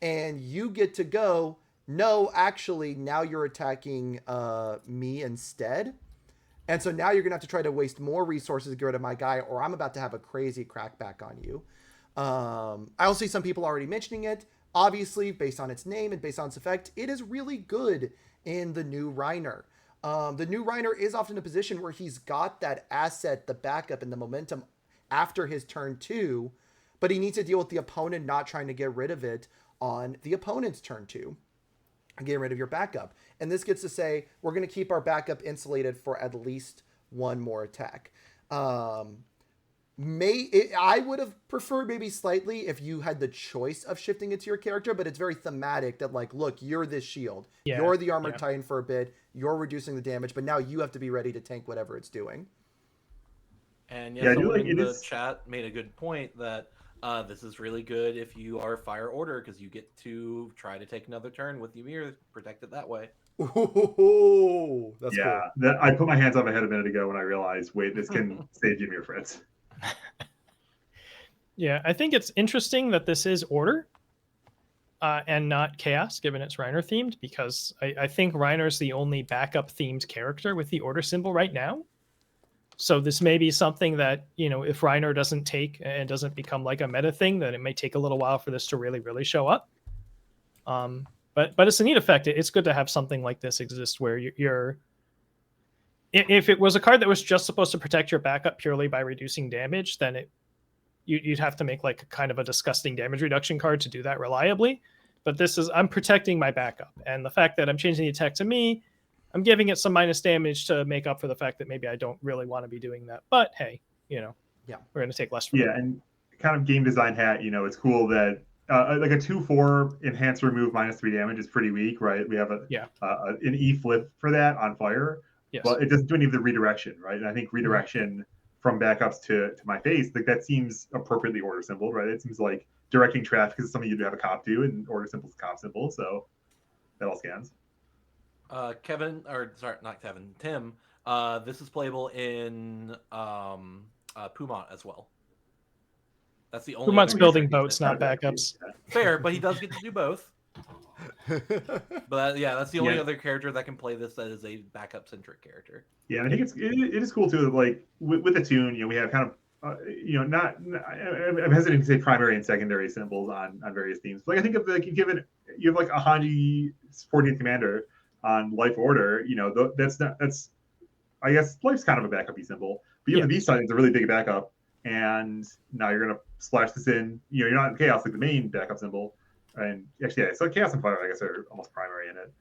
And you get to go, no, actually, now you're attacking me instead. And so now you're going to have to try to waste more resources to get rid of my guy, or I'm about to have a crazy crackback on you. I'll see some people already mentioning it. obviously, based on its name and based on its effect, it is really good in the new Reiner. The new Reiner is often in a position where he's got that asset, the backup, and the momentum after his turn 2, but he needs to deal with the opponent not trying to get rid of it on the opponent's turn 2. Getting rid of your backup. And this gets to say, we're going to keep our backup insulated for at least one more attack. I would have preferred maybe slightly if you had the choice of shifting it to your character, but it's very thematic that, like, look, you're this shield. Yeah, you're the armored titan for a bit. You're reducing the damage, but now you have to be ready to tank whatever it's doing. And Yeah, someone like, in the is... chat made a good point that this is really good if you are Fire Order, because you get to try to take another turn with Ymir, protect it that way. Ooh, that's cool. I put my hands on my head a minute ago when I realized, wait, this can save Ymir friends. Yeah, I think it's interesting that this is Order and not Chaos, given it's Reiner themed, because I think Reiner's the only backup themed character with the Order symbol right now. So this may be something that, if Reiner doesn't take and doesn't become like a meta thing, then it may take a little while for this to really, really show up. But it's a neat effect. It's good to have something like this exist where you're if it was a card that was just supposed to protect your backup purely by reducing damage, then you'd have to make like a kind of a disgusting damage reduction card to do that reliably. But this is, I'm protecting my backup. And the fact that I'm changing the attack to me, I'm giving it some minus damage to make up for the fact that maybe I don't really want to be doing that. But hey, we're going to take less from it. And kind of game design hat, it's cool that like a 2/4 enhance remove -3 damage is pretty weak, right? We have an E flip for that on fire, yes. But it doesn't do any of the redirection, right? And I think redirection from backups to my face, like that seems appropriately Order symbol, right? It seems like directing traffic is something you do have a cop do, and Order symbol is a cop symbol, so that all scans. Tim, this is playable in Pumont as well. That's the only. Pumont's building boats, not backups. Fair, but he does get to do both. But that's the only other character that can play this that is a backup centric character. Yeah, I think it is cool too. Like with the tune, we have kind of I'm hesitant to say primary and secondary symbols on various themes. Like I think of you have like a Hanji 14th commander on Life Order. That's I guess Life's kind of a backup symbol, but you have the Beast Titan's a really big backup, and now you're gonna splash this in. You're not in Chaos like the main backup symbol. And actually, so Chaos and Fire, I guess, are almost primary in it.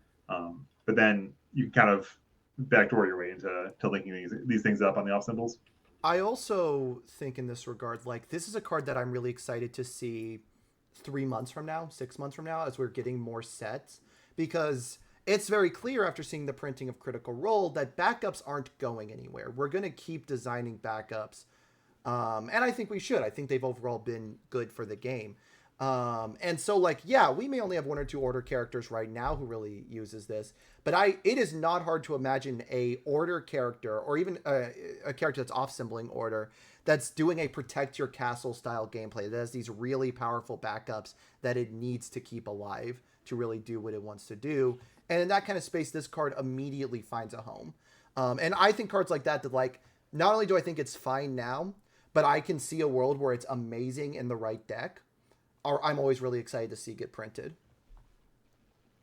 But then you can kind of backdoor your way into linking these things up on the off symbols. I also think in this regard, like, this is a card that I'm really excited to see 3 months from now, 6 months from now, as we're getting more sets, because it's very clear after seeing the printing of Critical Role that backups aren't going anywhere. We're going to keep designing backups. And I think we should. I think they've overall been good for the game. And so, like, we may only have 1 or 2 Order characters right now who really uses this, but it is not hard to imagine a Order character, or even a character that's off symboling Order, that's doing a protect your castle style gameplay that has these really powerful backups that it needs to keep alive to really do what it wants to do. And in that kind of space, this card immediately finds a home. And I think cards like that, like, not only do I think it's fine now, but I can see a world where it's amazing in the right deck. I'm always really excited to see get printed.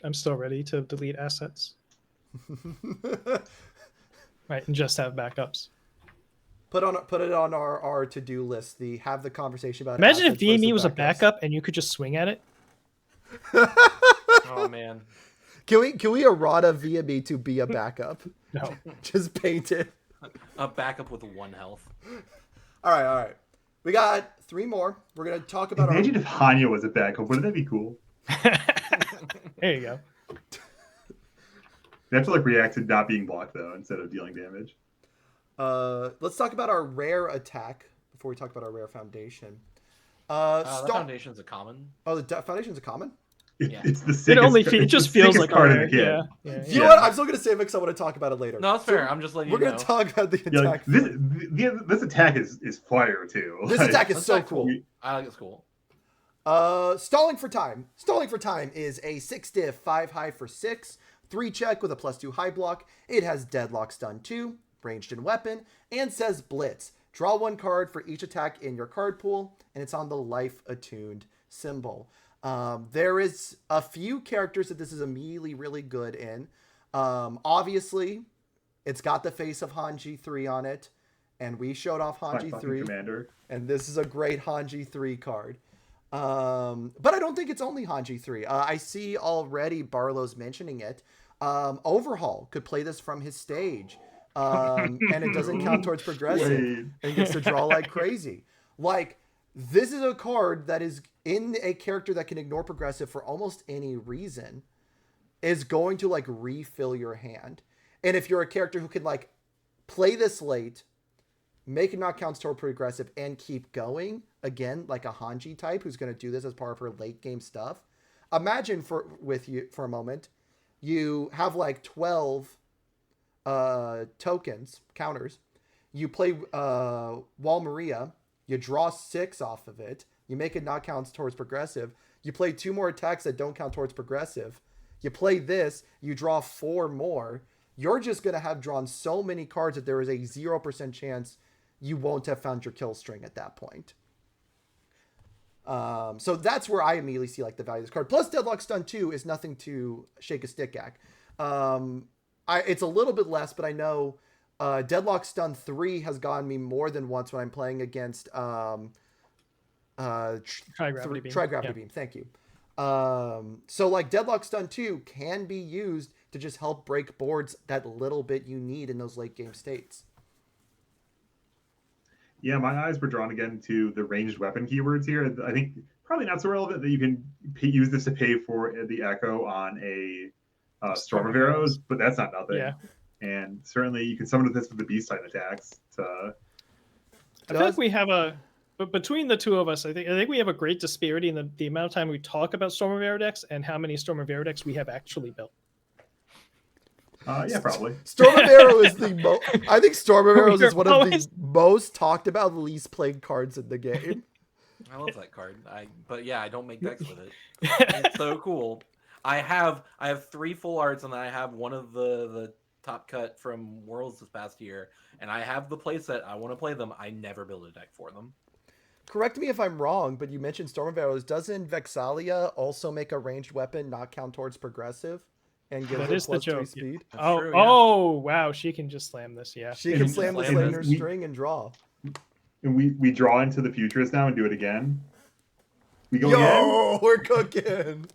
I'm still ready to delete assets. Right, and just have backups. Put it on our to-do list. Have the conversation about. Imagine if VME was a backup and you could just swing at it. Oh man. Can we errata VME to be a backup? No. Just paint it. A backup with 1 health. All right. We got 3 more. We're going to talk about Imagine if Hanya was a backup. Wouldn't that be cool? There you go. They have to react to not being blocked, though, instead of dealing damage. Let's talk about our rare attack before we talk about our rare foundation. The foundation's a common. Oh, the foundation's a common? Yeah. It's the sickest, it just feels like card a in the kit. Yeah. You know what? I'm still going to save it because I want to talk about it later. No, it's fair. I'm just letting you know. We're going to talk about the attack. This attack is fire, too. This attack is so cool. I think it's cool. Stalling for Time. Stalling for Time is a 6 diff, 5 high for 6, 3 check with a +2 high block. It has Deadlock Stun 2, ranged in weapon, and says Blitz. Draw 1 card for each attack in your card pool, and it's on the Life Attuned symbol. There is a few characters that this is immediately really good in. Obviously, it's got the face of Hanji 3 on it, and we showed off Hanji 3. Commander. And this is a great Hanji 3 card. But I don't think it's only Hanji 3. I see already Barlow's mentioning it. Overhaul could play this from his stage. And it doesn't count towards progressive. And gets to draw like crazy. Like, this is a card that is in a character that can ignore progressive for almost any reason, is going to like refill your hand. And if you're a character who can like play this late, make it not count toward progressive, and keep going, again, like a Hanji type who's going to do this as part of her late game stuff. Imagine for a moment, you have like 12 tokens, counters. You play Wall Maria, you draw 6 off of it. You make it not count towards progressive. You play 2 more attacks that don't count towards progressive. You play this, you draw 4 more. You're just going to have drawn so many cards that there is a 0% chance you won't have found your kill string at that point. So that's where I immediately see like the value of this card. Plus, Deadlock Stun 2 is nothing to shake a stick at. It's a little bit less, but I know Deadlock Stun 3 has gotten me more than once when I'm playing against Tri-Gravity Beam. Thank you. So like Deadlock Stun 2 can be used to just help break boards that little bit you need in those late game states. Yeah, my eyes were drawn again to the ranged weapon keywords here. I think probably not so relevant that you can use this to pay for the echo on a Storm of Arrows, but that's not nothing. Yeah. And certainly you can summon this with the beast type attacks. I feel like we have but between the two of us, I think we have a great disparity in the amount of time we talk about Storm of Arrow decks and how many Storm of Arrow decks we have actually built. Yeah, probably. Storm of Arrow is the most. I think Storm of Arrows is one of the most talked about, least played cards in the game. I love that card. But yeah, I don't make decks with it. It's so cool. I have 3 full arts, and I have one of the top cut from Worlds this past year, and I have the playset. I want to play them. I never build a deck for them. Correct me if I'm wrong, but you mentioned Storm of Arrows. Doesn't Vexalia also make a ranged weapon not count towards progressive? And gives that is the joke. Speed. True, yeah. Oh, wow. She can just slam this, yeah. She can slam this in her string and draw. And we draw into the futures now and do it again. We go again? We're cooking.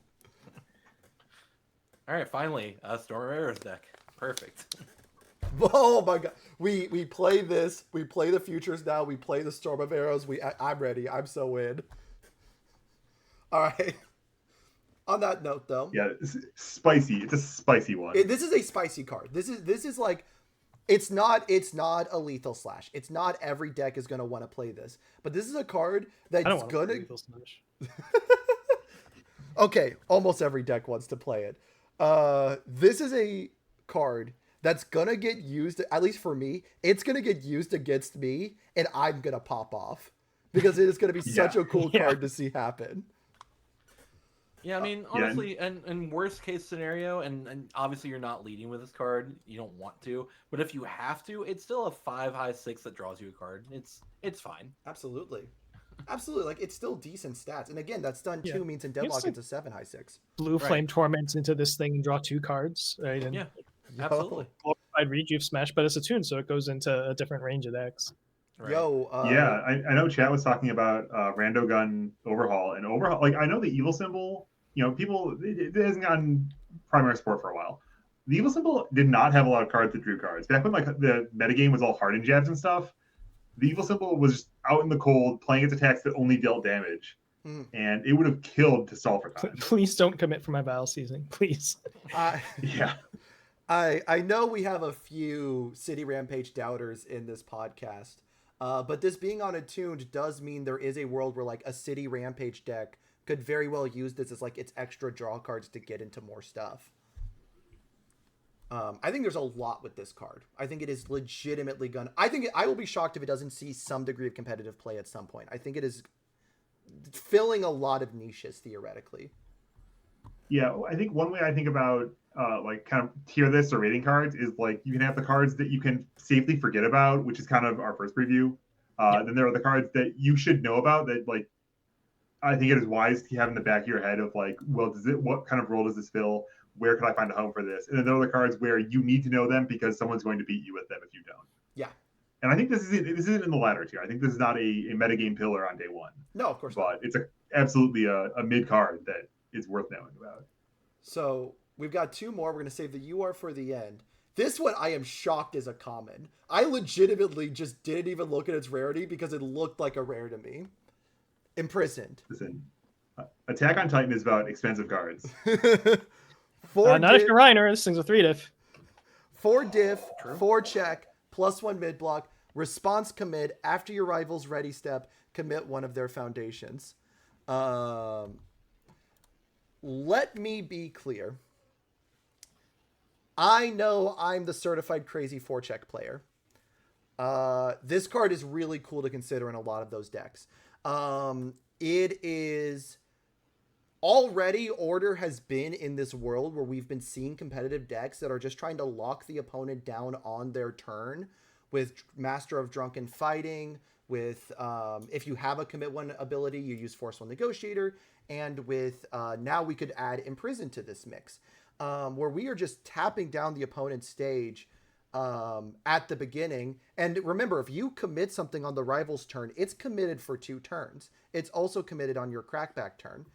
All right, finally, a Storm of Arrows deck. Perfect. Oh my god. We play this. We play the futures now. We play the Storm of Arrows. I'm ready. I'm so in. All right. On that note, though, yeah, it's spicy. It's a spicy one. This is a spicy card. This is like, it's not a lethal slash. It's not every deck is gonna want to play this, but this is a card that's gonna. Lethal slash. Okay, almost every deck wants to play it. This is a card that's gonna get used. At least for me, it's gonna get used against me, and I'm gonna pop off because it is gonna be such a cool card to see happen. Yeah, I mean, honestly, and worst case scenario, and obviously you're not leading with this card, you don't want to, but if you have to, it's still a 5 high 6 that draws you a card. It's fine. Absolutely. Like, it's still decent stats. And again, that's done 2 means in Deadlock it's a 7 high 6. Blue Flame Torments into this thing and draw 2 cards, right? And absolutely. I'd Rejuve Smash, but it's a tune, so it goes into a different range of decks. Right. Yeah, I know Chat was talking about Rando Gun Overhaul, and Overhaul, like, I know the evil symbol, it hasn't gotten primary support for a while. The evil symbol did not have a lot of cards that drew cards. Back when like the metagame was all hardened jabs and stuff, the evil symbol was just out in the cold, playing its attacks that only dealt damage. And it would have killed to solve for time. Please don't commit for my Val season, please. Yeah. I know we have a few City Rampage doubters in this podcast. But this being on Attuned does mean there is a world where like a City Rampage deck could very well use this as like its extra draw cards to get into more stuff. I think there's a lot with this card. I think it is legitimately I will be shocked if it doesn't see some degree of competitive play at some point. I think it is filling a lot of niches theoretically. Yeah, I think one way I think about like kind of tier this or rating cards is like you can have the cards that you can safely forget about, which is kind of our first preview. Then there are the cards that you should know about that like I think it is wise to have in the back of your head of like, well, what kind of role does this fill? Where can I find a home for this? And then there are the cards where you need to know them because someone's going to beat you with them if you don't. Yeah. And I think this isn't in the latter tier. I think this is not a metagame pillar on day one. No, of course not. But it's absolutely a mid card that is worth knowing about. So we've got two more. We're going to save the UR for the end. This one I am shocked is a common. I legitimately just didn't even look at its rarity because it looked like a rare to me. Imprisoned. Listen, Attack on Titan is about expensive cards. Not if you're Reiner. This thing's a 3-diff. 4 diff, 4 check, +1 mid block, response commit, after your rival's ready step, commit one of their foundations. Let me be clear. I know I'm the certified crazy 4-check player. This card is really cool to consider in a lot of those decks. It is... Already, Order has been in this world where we've been seeing competitive decks that are just trying to lock the opponent down on their turn with Master of Drunken Fighting, with if you have a commit one ability, you use Force One Negotiator, and with now we could add Imprison to this mix, where we are just tapping down the opponent's stage at the beginning. And remember, if you commit something on the rival's turn, it's committed for 2 turns. It's also committed on your crackback turn.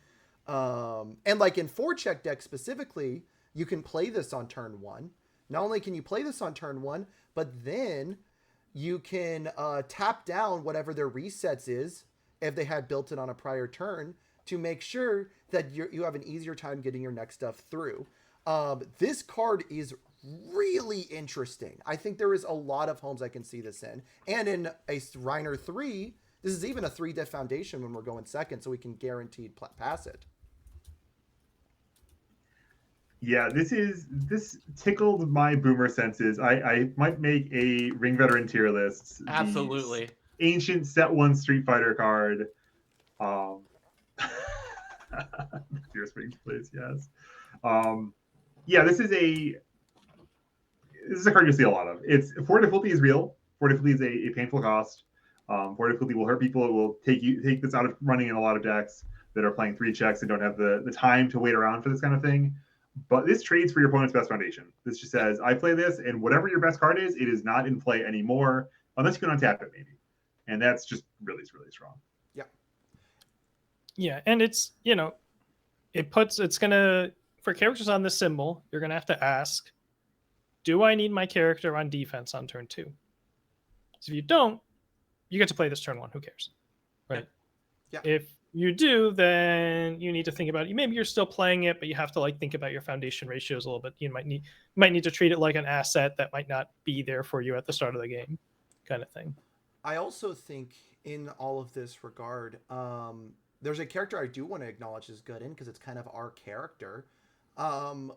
And like in 4-check decks specifically, you can play this on turn 1. Not only can you play this on turn 1, but then you can tap down whatever their resets is if they had built it on a prior turn to make sure that you have an easier time getting your next stuff through. This card is really interesting. I think there is a lot of homes I can see this in. And in a Reiner 3, this is even a 3-diff foundation when we're going second, so we can guaranteed pass it. Yeah, this tickled my boomer senses. I might make a Ring Veteran tier list. Absolutely. Ancient set 1 Street Fighter card. Fear Springs, please, yes. Yeah, this is a card you see a lot of. It's 4 difficulty is real. 4 difficulty is a painful cost. 4 difficulty will hurt people. It will take this out of running in a lot of decks that are playing 3 checks and don't have the time to wait around for this kind of thing. But this trades for your opponent's best foundation. This just says, I play this, and whatever your best card is, it is not in play anymore, unless you can untap it, maybe. And that's just really, really strong. Yeah. Yeah, and it's, it's going to, for characters on this symbol, you're going to have to ask, do I need my character on defense on turn 2? So if you don't, you get to play this turn 1. Who cares? Right? Yeah. If you do, then you need to think about it. Maybe you're still playing it, but you have to think about your foundation ratios a little bit. You might need to treat it like an asset that might not be there for you at the start of the game, kind of thing. I also think in all of this regard, there's a character I do want to acknowledge is good in because it's kind of our character.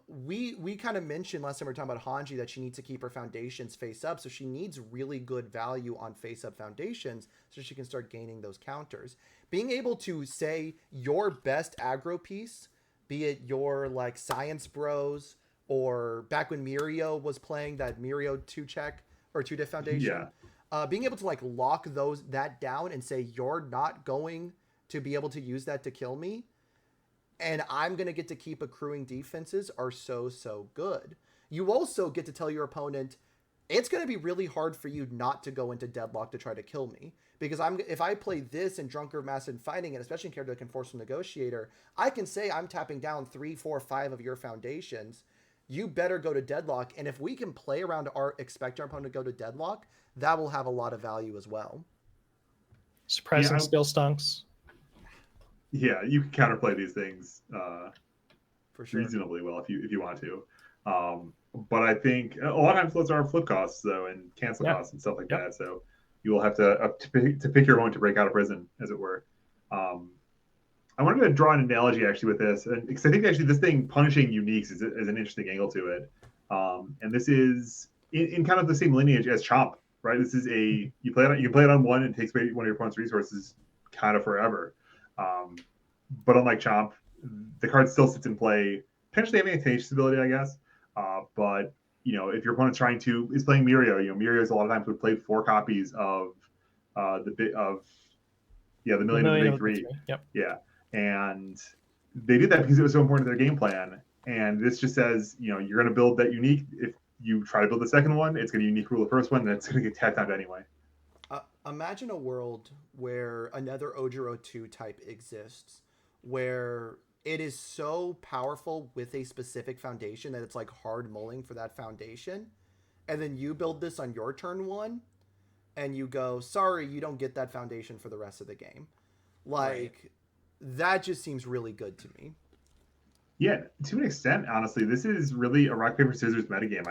We kind of mentioned last time we were talking about Hanji that she needs to keep her foundations face up, so she needs really good value on face up foundations so she can start gaining those counters. Being able to say your best aggro piece, be it your Science Bros or back when Mirio was playing that Mirio 2-check or 2-diff foundation, being able to lock that down and say you're not going to be able to use that to kill me, and I'm going to get to keep accruing defenses are so good. You also get to tell your opponent, it's going to be really hard for you not to go into deadlock to try to kill me. Because if I play this in Drunker Massive Fighting, and especially in character that can force a negotiator, I can say I'm tapping down 3, 4, 5 of your foundations. You better go to deadlock. And if we can play around expect our opponent to go to deadlock, that will have a lot of value as well. Surprising still stunks. Yeah, you can counterplay these things for sure reasonably well if you want to. But I think a lot of times those are flip costs though, and cancel costs and stuff like that. So you will have to pick your own to break out of prison, as it were. I wanted to draw an analogy actually with this, because I think actually this thing punishing uniques is an interesting angle to it. And this is in kind of the same lineage as Chomp, right? This is you can play it on 1 and it takes away one of your opponent's resources kind of forever. But unlike Chomp, the card still sits in play, potentially having a tenacious ability, I guess. But if your opponent's is playing Mirio, Mirio's a lot of times would play 4 copies of the Million of the Big Three. Yep. Yeah. And they did that because it was so important to their game plan. And this just says, you're going to build that unique. If you try to build the second one, it's going to unique rule the first one, and it's going to get tacked on anyway. Imagine a world where another Ojiro 2 type exists, where it is so powerful with a specific foundation that it's like hard mulling for that foundation, and then you build this on your turn 1, and you go, sorry, you don't get that foundation for the rest of the game. Like, that just seems really good to me. Yeah, to an extent, honestly, this is really a rock paper scissors metagame.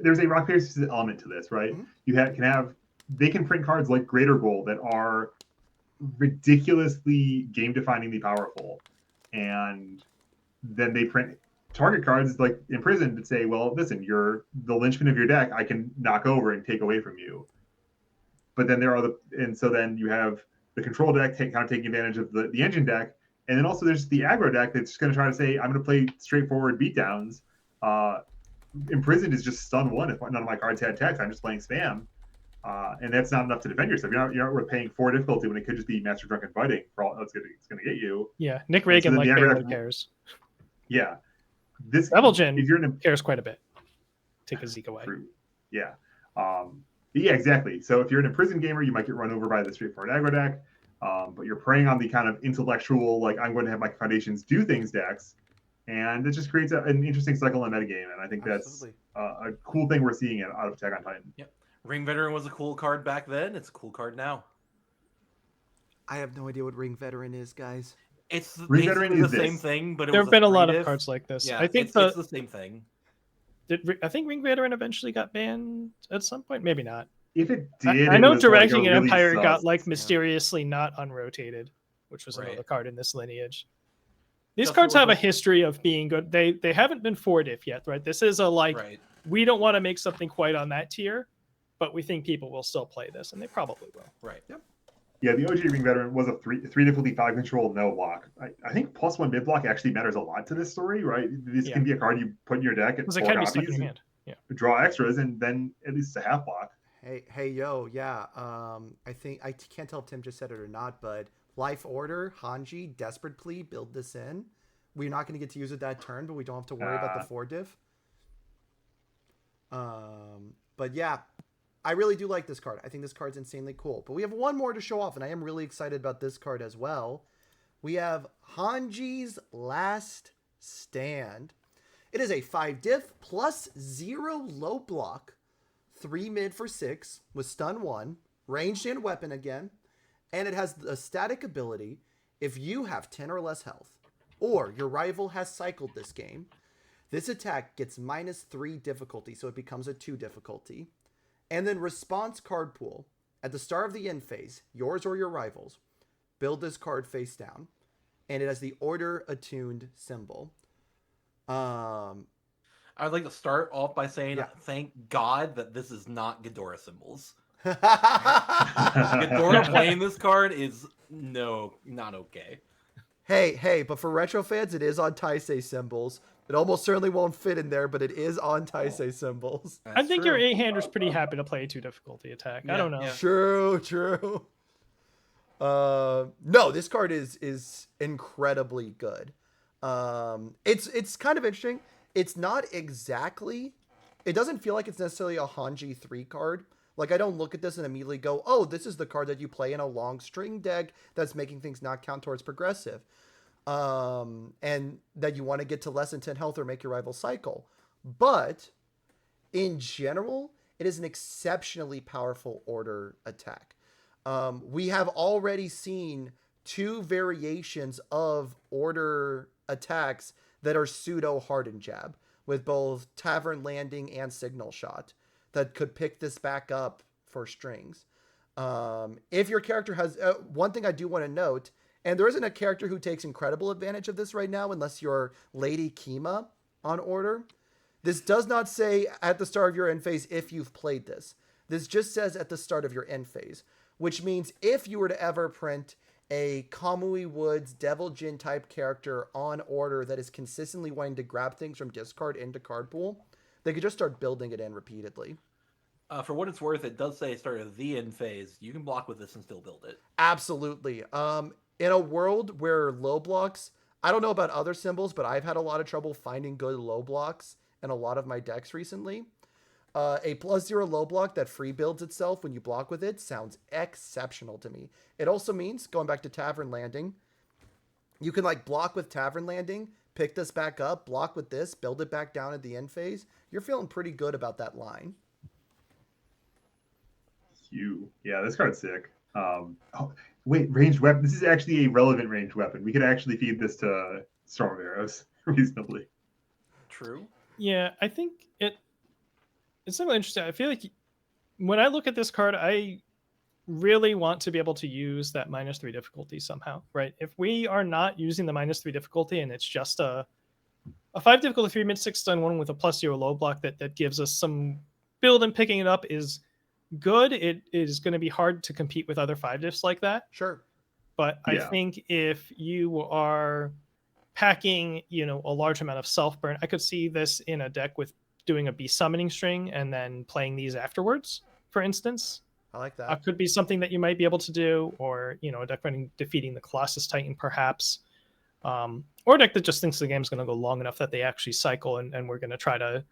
There's a rock paper scissors element to this, right? Mm-hmm. They can print cards like Greater Goal that are ridiculously game definingly powerful, and then they print target cards like Imprisoned that say, well, listen, you're the linchpin of your deck. I can knock over and take away from you. But then so then you have the control deck kind of taking advantage of the engine deck. And then also there's the aggro deck that's just going to try to say, I'm going to play straightforward beatdowns. Imprisoned is just stun 1 if none of my cards had text. I'm just playing spam. And that's not enough to defend yourself. You're not worth paying 4 difficulty when it could just be Master Drunken Fighting for all it's going to get you. Yeah, Nick Reagan so barely cares. Yeah. Devilgen cares quite a bit. Take a Zeke away. True. Yeah. Yeah, exactly. So if you're an Imprisoned gamer, you might get run over by the straightforward aggro deck. But you're preying on the kind of intellectual, like, I'm going to have my foundations do things decks. And it just creates an interesting cycle in metagame. And I think that's a cool thing we're seeing out of Attack on Titan. Yep. Ring Veteran was a cool card back then. It's a cool card now. I have no idea what Ring Veteran is, guys. It's Ring Veteran is the same thing, but there have been a lot of cards like this. Yeah, I think it's the same thing. I think Ring Veteran eventually got banned at some point. Maybe not. If it did, I know Directing like an really Empire sus. got like mysteriously not unrotated, which was another card in this lineage. These cards have a history of being good. They haven't been 4-diff yet, right? This is we don't want to make something quite on that tier, but we think people will still play this, and they probably will. Right. Yep. Yeah, the OG Ring Veteran was a 3 difficulty 5 control, no block. I think +1 mid block actually matters a lot to this story, right? This can be a card you put in your deck at 4 can be copies, stuck in your hand. Yeah. Draw extras, and then at least it's a half block. Hey, yo, yeah. I think I can't tell if Tim just said it or not, but Life Order, Hanji, Desperate Plea, build this in. We're not going to get to use it that turn, but we don't have to worry about the 4-diff. But yeah, I really do like this card. I think this card's insanely cool. But we have one more to show off, and I am really excited about this card as well. We have Hanji's Last Stand. It is a 5-diff plus 0 low block, 3 mid for 6 with stun 1, ranged and weapon again, and it has a static ability. If you have 10 or less health, or your rival has cycled this game, this attack gets -3 difficulty, so it becomes a 2 difficulty. And then response card pool. At the start of the end phase, yours or your rivals, build this card face down. And it has the order attuned symbol. I'd like to start off by saying, thank God that this is not Ghidorah symbols. Ghidorah playing this card is not okay. Hey, but for retro fans, it is on Taisei symbols. It almost certainly won't fit in there, but it is on Taisei symbols. I think your 8-hander's pretty happy to play a 2 difficulty attack. I don't know. Yeah. True. No, this card is incredibly good. It's kind of interesting. It's not exactly. It doesn't feel like it's necessarily a Hanji 3 card. Like, I don't look at this and immediately go, oh, this is the card that you play in a long string deck that's making things not count towards progressive. And that you want to get to less than 10 health or make your rival cycle. But in general, it is an exceptionally powerful order attack. We have already seen 2 variations of order attacks that are pseudo hardened jab with both Tavern Landing and Signal Shot that could pick this back up for strings. If your character has one thing I do want to note, and there isn't a character who takes incredible advantage of this right now unless you're Lady Kima on order. This does not say at the start of your end phase if you've played this. This just says at the start of your end phase, which means if you were to ever print a Kamui Woods Devil Jin type character on order that is consistently wanting to grab things from discard into card pool, they could just start building it in repeatedly. For what it's worth, it does say start of the end phase. You can block with this and still build it. Absolutely. in a world where low blocks, I don't know about other symbols, but I've had a lot of trouble finding good low blocks in a lot of my decks recently. A +0 low block that free builds itself when you block with it sounds exceptional to me. It also means, going back to Tavern Landing, you can like block with Tavern Landing, pick this back up, block with this, build it back down at the end phase. You're feeling pretty good about that line. Yeah, this card's sick. Oh, wait, ranged weapon. This is actually a relevant ranged weapon. We could actually feed this to Storm of Arrows reasonably. True. Yeah, I think it's something interesting. I feel like when I look at this card, I really want to be able to use that -3 difficulty somehow, right? If we are not using the -3 difficulty and it's just a 5 difficulty 3 mid 6 stun one with a +0 low block that gives us some build, and picking it up is good. It is going to be hard to compete with other 5 diffs like that. Sure. But I think if you are packing, a large amount of self burn, I could see this in a deck with doing a beast summoning string and then playing these afterwards, for instance. I like that. Could be something that you might be able to do, or a deck running defeating the Colossus Titan, perhaps, or a deck that just thinks the game's going to go long enough that they actually cycle, and we're going to try to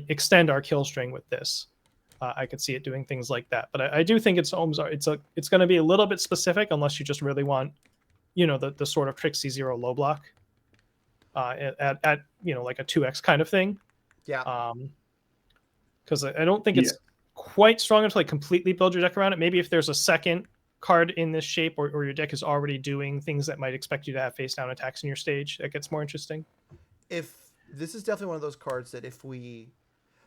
extend our kill string with this. I could see it doing things like that, but I do think it's going to be a little bit specific unless you just really want, the sort of Trixie 0 low block at like a 2x kind of thing. Yeah. Because I don't think it's quite strong enough to like completely build your deck around it. Maybe if there's a second card in this shape, or your deck is already doing things that might expect you to have face down attacks in your stage, that gets more interesting. If this is definitely one of those cards that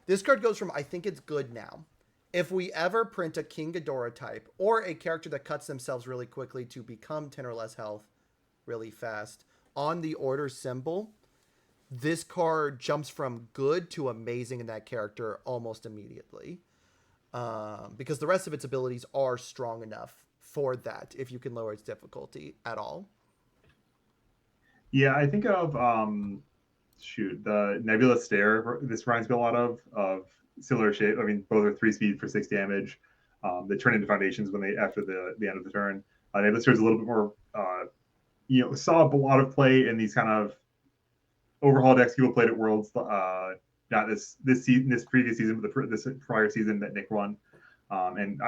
this card goes from I think it's good now. If we ever print a King Ghidorah type or a character that cuts themselves really quickly to become 10 or less health really fast on the order symbol, this card jumps from good to amazing in that character almost immediately. Because the rest of its abilities are strong enough for that if you can lower its difficulty at all. Yeah, I think of the Nebula Stare. This reminds me a lot of similar shape. I mean, both are 3 speed for 6 damage. They turn into foundations after the end of the turn. Nebula Stare is a little bit more saw a lot of play in these kind of overhaul decks people played at Worlds. Not this previous season, but this prior season that Nick won, and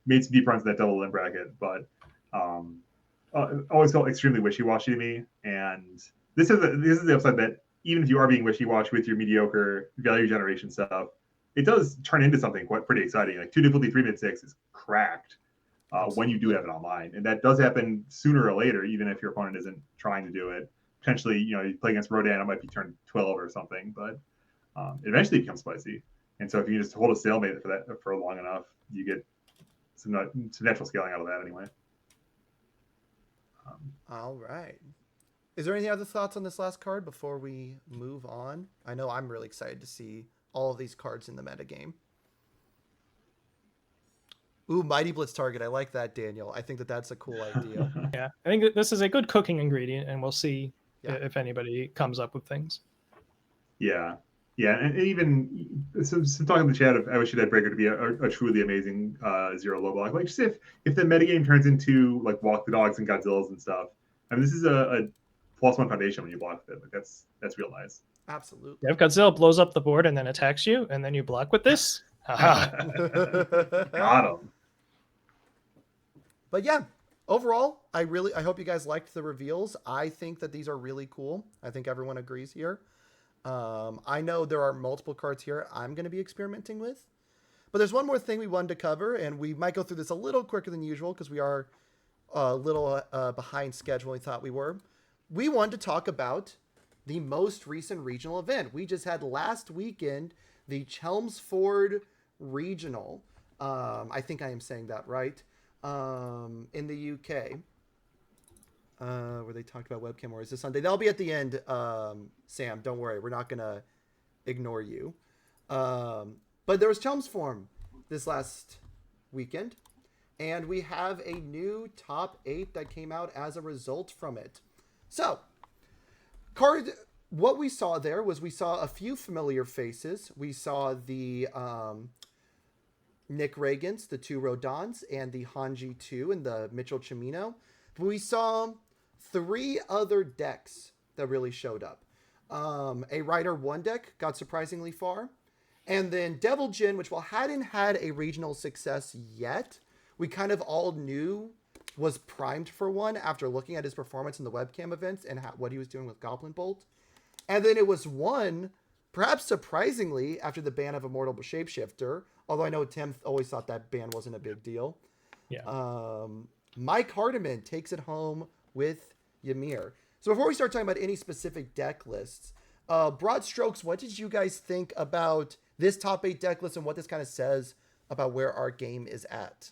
made some deep runs in that double limb bracket, but always felt extremely wishy-washy to me. And this is the upside that even if you are being wishy-washy with your mediocre value generation stuff, it does turn into something pretty exciting. Like 2 difficulty 3 mid 6 is cracked when you do have it online, and that does happen sooner or later, even if your opponent isn't trying to do it. Potentially, you play against Rodan, it might be turn 12 or something, but eventually it becomes spicy. And so if you just hold a stalemate for long enough, you get some natural scaling out of that anyway. All right. Is there any other thoughts on this last card before we move on? I know I'm really excited to see all of these cards in the metagame. Ooh, Mighty Blitz Target. I like that, Daniel. I think that's a cool idea. Yeah, I think that this is a good cooking ingredient, and we'll see if anybody comes up with things. Yeah, and even some talk in the chat of I wish you'd had Breaker to be a truly amazing 0 low block. Like just if the metagame turns into like Walk the Dogs and Godzillas and stuff. I mean, this is a +1 foundation when you block with it. Like that's real nice. Absolutely. Yeah, if Godzilla blows up the board and then attacks you, and then you block with this, got him. But yeah, overall, I hope you guys liked the reveals. I think that these are really cool. I think everyone agrees here. I know there are multiple cards here I'm going to be experimenting with. But there's one more thing we wanted to cover, and we might go through this a little quicker than usual because we are a little behind schedule than we thought we were. We wanted to talk about the most recent regional event. We just had last weekend the Chelmsford Regional. I think I am saying that right. In the UK, where they talked about webcam wars this Sunday. They'll be at the end. Sam, don't worry, we're not gonna ignore you. But there was Chelmsford this last weekend, and we have a new top 8 that came out as a result from it. So, what we saw there was we saw a few familiar faces. We saw the Nick Reagans, the 2 Rodons, and the Hanji 2 and the Mitchell Chimino. we saw 3 other decks that really showed up. A Rider 1 deck got surprisingly far. And then Devil Jin, which while hadn't had a regional success yet, we kind of all knew was primed for one after looking at his performance in the webcam events and what he was doing with Goblin Bolt. And then it was won, perhaps surprisingly, after the ban of Immortal Shapeshifter, although I know Tim always thought that ban wasn't a big deal. Yeah. Mike Hardiman takes it home with Ymir. So before we start talking about any specific deck lists, broad strokes, what did you guys think about this top 8 deck list and what this kind of says about where our game is at?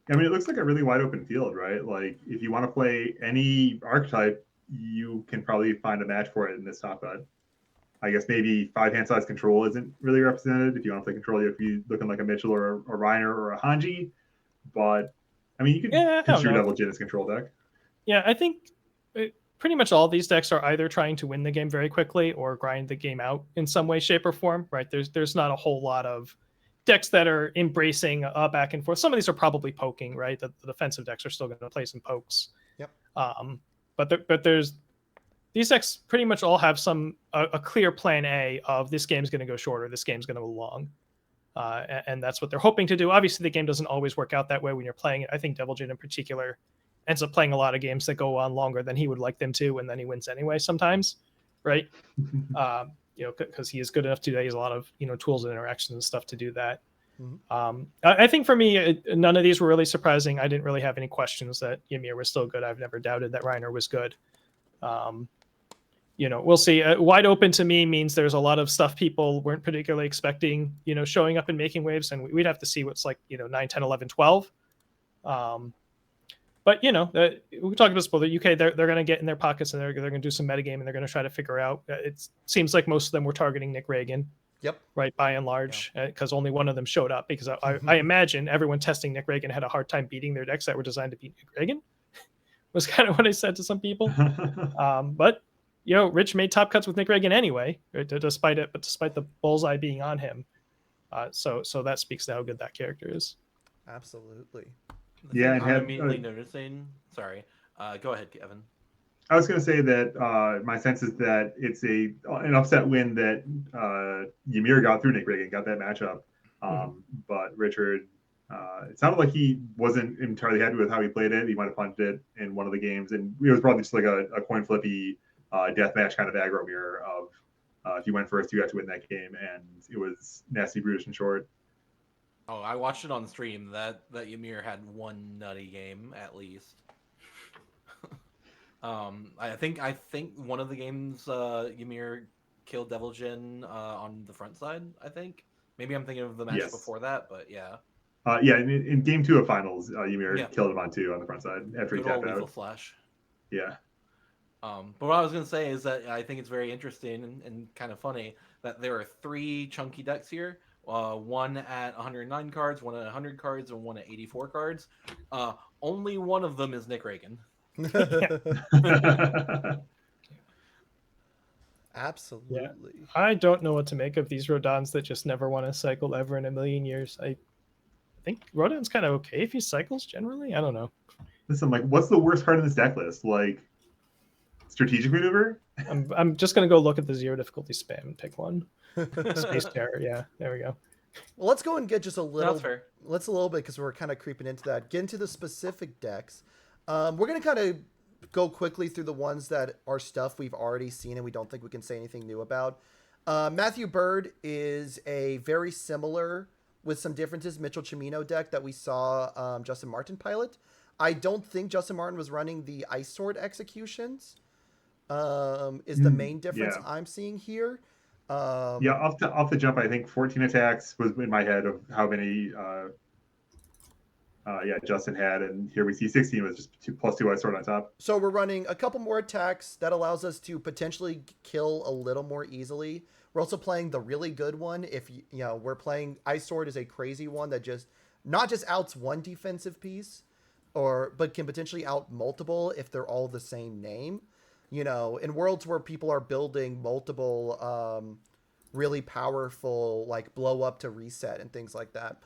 I mean, it looks like a really wide open field, right? Like, if you want to play any archetype, you can probably find a match for it in this top cut. I guess maybe 5-hand size control isn't really represented. If you want to play control, you have to be looking like a Mitchell or a Reiner or a Hanji. But, I mean, you could construe Devil Jin as control deck. Yeah, I think pretty much all of these decks are either trying to win the game very quickly or grind the game out in some way, shape, or form, right? There's not a whole lot of decks that are embracing back and forth. Some of these are probably poking, right? The defensive decks are still going to play some pokes. Yep. But there's these decks pretty much all have a clear plan A of this game's going to go short or this game's going to go long. And that's what they're hoping to do. Obviously, the game doesn't always work out that way when you're playing it. I think Devil Jin in particular ends up playing a lot of games that go on longer than he would like them to, and then he wins anyway sometimes, right? Because he is good enough to do that. He has a lot of tools and interactions and stuff to do that. Mm-hmm. I think for me, none of these were really surprising. I didn't really have any questions that Ymir was still good. I've never doubted that Reiner was good. We'll see. Wide open to me means there's a lot of stuff people weren't particularly expecting, showing up and making waves, and we'd have to see what's like, 9, 10, 11, 12. But we talked about this before. The UK, they're going to get in their pockets and they're going to do some metagame and they're going to try to figure out. It seems like most of them were targeting Nick Reagan. Yep. Right, by and large, because only one of them showed up. Because I imagine everyone testing Nick Reagan had a hard time beating their decks that were designed to beat Nick Reagan. Was kind of what I said to some people. But Rich made top cuts with Nick Reagan anyway, right, despite the bullseye being on him. So that speaks to how good that character is. Absolutely. And I'm immediately noticing. Sorry, go ahead, Kevin. I was going to say that my sense is that it's an upset win that Ymir got through Nick Reagan, got that matchup. But Richard, it sounded like he wasn't entirely happy with how he played it. He might have punched it in one of the games, and it was probably just like a coin flippy deathmatch kind of aggro mirror of if you went first, you got to win that game, and it was nasty, brutish, and short. Oh, I watched it on stream. That Ymir had one nutty game at least. I think one of the games Ymir killed Devil Jin on the front side. I think maybe I'm thinking of the match before that, but yeah. In game 2 of finals, Ymir killed him on the front side after he tapped out. Flash. Yeah. But what I was gonna say is that I think it's very interesting and kind of funny that there are 3 chunky decks here. One at 109 cards, one at 100 cards, and one at 84 cards. Only one of them is Nick Reagan. Absolutely. Yeah. I don't know what to make of these Rodons that just never want to cycle ever in a million years. I think Rodon's kind of okay if he cycles generally. I don't know. Listen, what's the worst card in this deck list? Strategic maneuver? I'm just gonna go look at the 0 difficulty spam and pick one. Space Terror, yeah, there we go. Well, let's go and get just a little. That's fair. Let's a little bit because we're kind of creeping into that. Get into the specific decks. We're gonna kind of go quickly through the ones that are stuff we've already seen and we don't think we can say anything new about. Matthew Bird is a very similar, with some differences, Mitchell Cimino deck that we saw Justin Martin pilot. I don't think Justin Martin was running the Ice Sword executions. Is the main difference I'm seeing here. Off the jump, I think 14 attacks was in my head of how many Justin had, and here we see 16 was just +2 Ice Sword on top. So we're running a couple more attacks that allows us to potentially kill a little more easily. We're also playing the really good one. If we're playing Ice Sword is a crazy one that just not just outs one defensive piece, but can potentially out multiple if they're all the same name. In worlds where people are building multiple really powerful blow up to reset and things like that,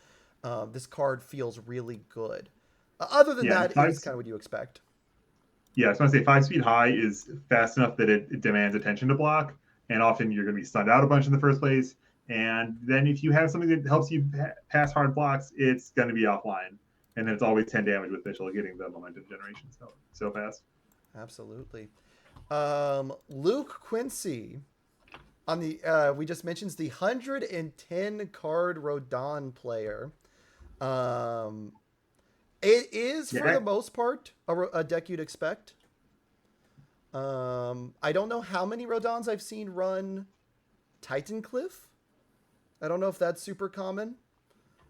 this card feels really good. Other than Yeah, that, it is kind of what you expect. Yeah, I was going to say 5 speed high is fast enough that it demands attention to block, and often you're going to be stunned out a bunch in the first place. And then if you have something that helps you pass hard blocks, it's going to be offline, and then it's always 10 damage with Mitchell getting the momentum generation so fast. Absolutely. Luke Quincy on the we just mentioned the 110 card Rodon player. It is for the most part a deck you'd expect. I don't know how many Rodons I've seen run Titan Cliff. I don't know if that's super common.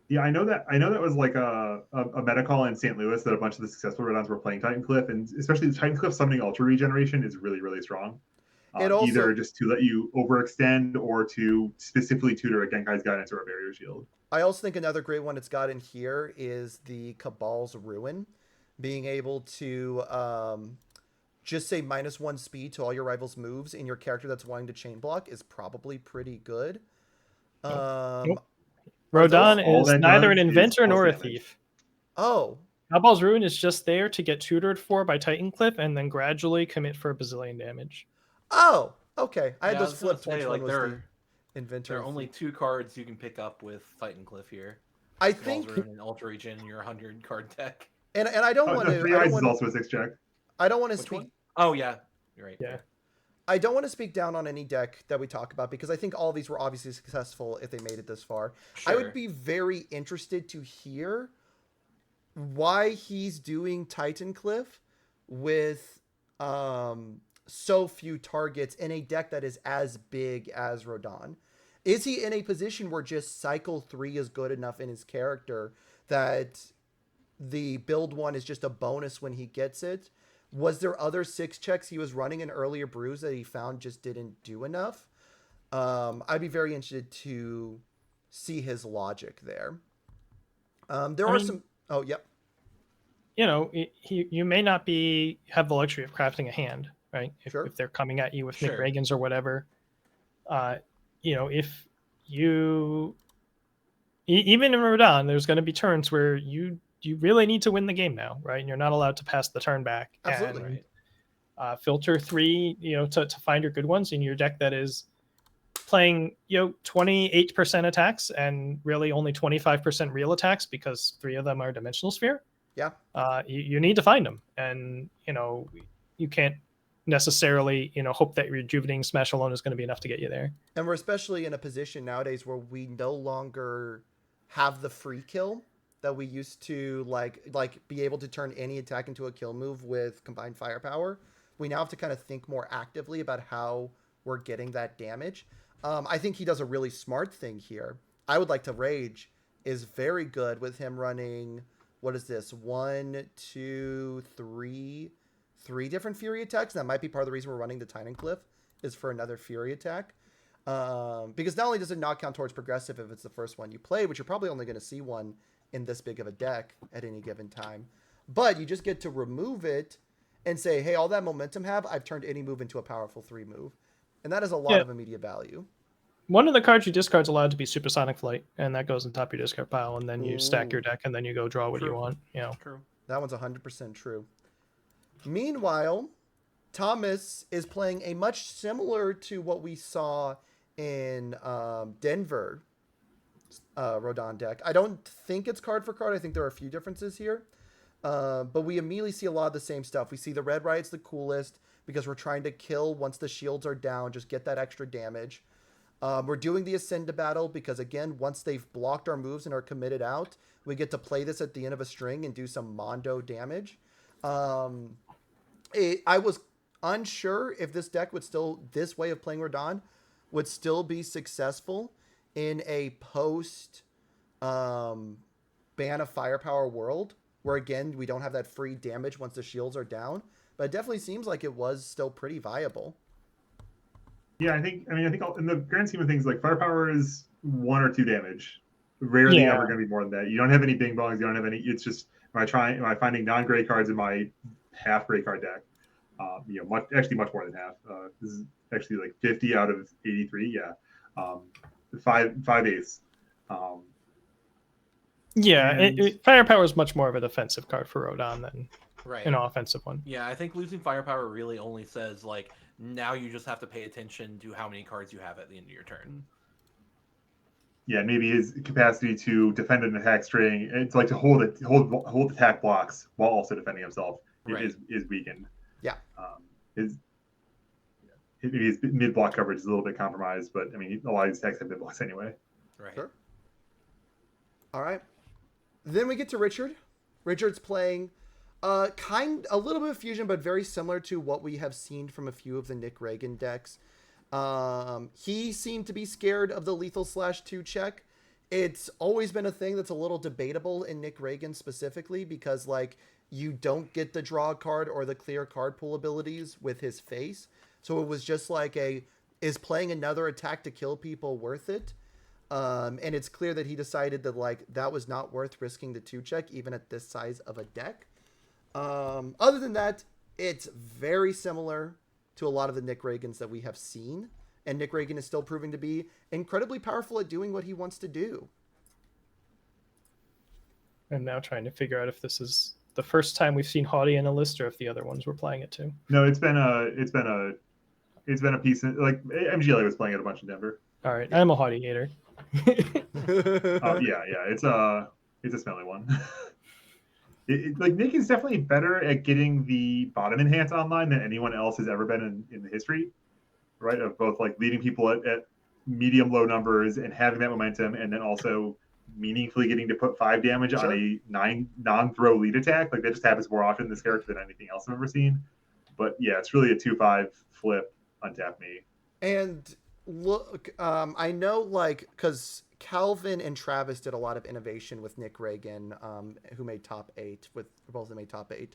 Yeah, I know that was like a meta call in St. Louis that a bunch of the successful Rodons were playing Titan Cliff, and especially the Titan Cliff summoning Ultra Regeneration is really, really strong. It also, either just to let you overextend or to specifically tutor a Genkai's Guidance or a Barrier Shield. I also think another great one it's got in here is the Cabal's Ruin. Being able to just say -1 speed to all your rivals' moves in your character that's wanting to chain block is probably pretty good. Rodon is neither an inventor nor a thief. Oh. Cabal's Ruin is just there to get tutored for by Titan Cliff and then gradually commit for a bazillion damage. Oh, okay. I had those flipped. Say, which like, one was the inventor? There are only 2 cards you can pick up with Titan Cliff here. I Cabal's think Ruin and Ultra Regen in your 100 card deck. And I don't want to. 3 Eyes is also a 6 check. I don't want to Which speak. One? Oh yeah, you're right. Yeah. I don't want to speak down on any deck that we talk about because I think all of these were obviously successful if they made it this far. Sure. I would be very interested to hear why he's doing Titan Cliff with so few targets in a deck that is as big as Rodon. Is he in a position where just cycle 3 is good enough in his character that the build 1 is just a bonus when he gets it? Was there other 6 checks he was running in earlier brews that he found just didn't do enough? I'd be very interested to see his logic there. There are some. Oh, yep. You know, you may not have the luxury of crafting a hand, right? If they're coming at you with Nick Reagan's or whatever. You know, if you even in Rodon, there's going to be turns where you really need to win the game now, right? And you're not allowed to pass the turn back. Absolutely. And, filter 3, you know, to find your good ones in your deck that is playing, you know, 28% attacks and really only 25% real attacks because 3 of them are Dimensional Sphere. Yeah. You need to find them, and you know you can't necessarily hope that Rejuvenating Smash alone is going to be enough to get you there. And we're especially in a position nowadays where we no longer have the free kill that we used to like be able to turn any attack into a kill move with combined firepower. We now have to kind of think more actively about how we're getting that damage. I think he does a really smart thing here. I would like to rage is very good with him running. What is this? 1, 2, 3 different Fury attacks. That might be part of the reason we're running the Titan Cliff is for another Fury attack. Because not only does it not count towards progressive if it's the first one you play, which you're probably only going to see one in this big of a deck at any given time, but you just get to remove it and say, hey, all that momentum I've turned any move into a powerful 3 move. And that is a lot of immediate value. One of the cards you discard is allowed to be Supersonic Flight, and that goes on top of your discard pile, and then you stack your deck, and then you go draw what you want. You know. True. That one's 100% true. Meanwhile, Thomas is playing a much similar to what we saw in Denver Rodon deck. I don't think it's card for card. I think there are a few differences here. But we immediately see a lot of the same stuff. We see the red right's the coolest because we're trying to kill once the shields are down, just get that extra damage. We're doing the Ascend to Battle because, again, once they've blocked our moves and are committed out, we get to play this at the end of a string and do some Mondo damage. I was unsure if this deck this way of playing Rodon would still be successful in a post ban of firepower world where, again, we don't have that free damage once the shields are down. But it definitely seems like it was still pretty viable. Yeah, I think in the grand scheme of things, like firepower is 1 or 2 damage. Rarely ever going to be more than that. You don't have any bing bongs. You don't have any. It's just am I finding non-gray cards in my half gray card deck? Much more than half. This is actually like 50 out of 83. Yeah, 5/8. Yeah, And firepower is much more of a defensive card for Rodon than Right. an offensive one. Yeah, I think losing firepower really only says like now you just have to pay attention to how many cards you have at the end of your turn. yeah, maybe his capacity to defend an attack string, it's like to hold attack blocks while also defending himself Right. is weakened. Yeah. His maybe his mid block coverage is a little bit compromised, but I mean a lot of these attacks have mid blocks anyway. Right. Sure. All right. Then we get to Richard. Richard's playing a little bit of fusion, but very similar to what we have seen from a few of the Nick Reagan decks. He seemed to be scared of the lethal /2 check. It's always been a thing that's a little debatable in Nick Reagan specifically because like you don't get the draw card or the clear card pool abilities with his face. So it was just like is playing another attack to kill people worth it? And it's clear that he decided that like that was not worth risking the 2 check even at this size of a deck. Other than that, it's very similar to a lot of the Nick Reagans that we have seen, and Nick Reagan is still proving to be incredibly powerful at doing what he wants to do. I'm now trying to figure out if this is the first time we've seen Haughty in a list or if the other ones were playing it too. No, it's been a piece like MGLA was playing it a bunch in Denver. All right, I'm a Haughty hater. Yeah, it's a smelly one. Like Nick is definitely better at getting the bottom enhance online than anyone else has ever been in the history, right? Of both like leading people at medium low numbers and having that momentum, and then also meaningfully getting to put 5 damage on a 9 non-throw lead attack. Like that just happens more often in this character than anything else I've ever seen. But yeah, it's really a 2/5 flip untap me. And look, I know like because Calvin and Travis did a lot of innovation with Nick Reagan, who made top 8 both of them made top 8.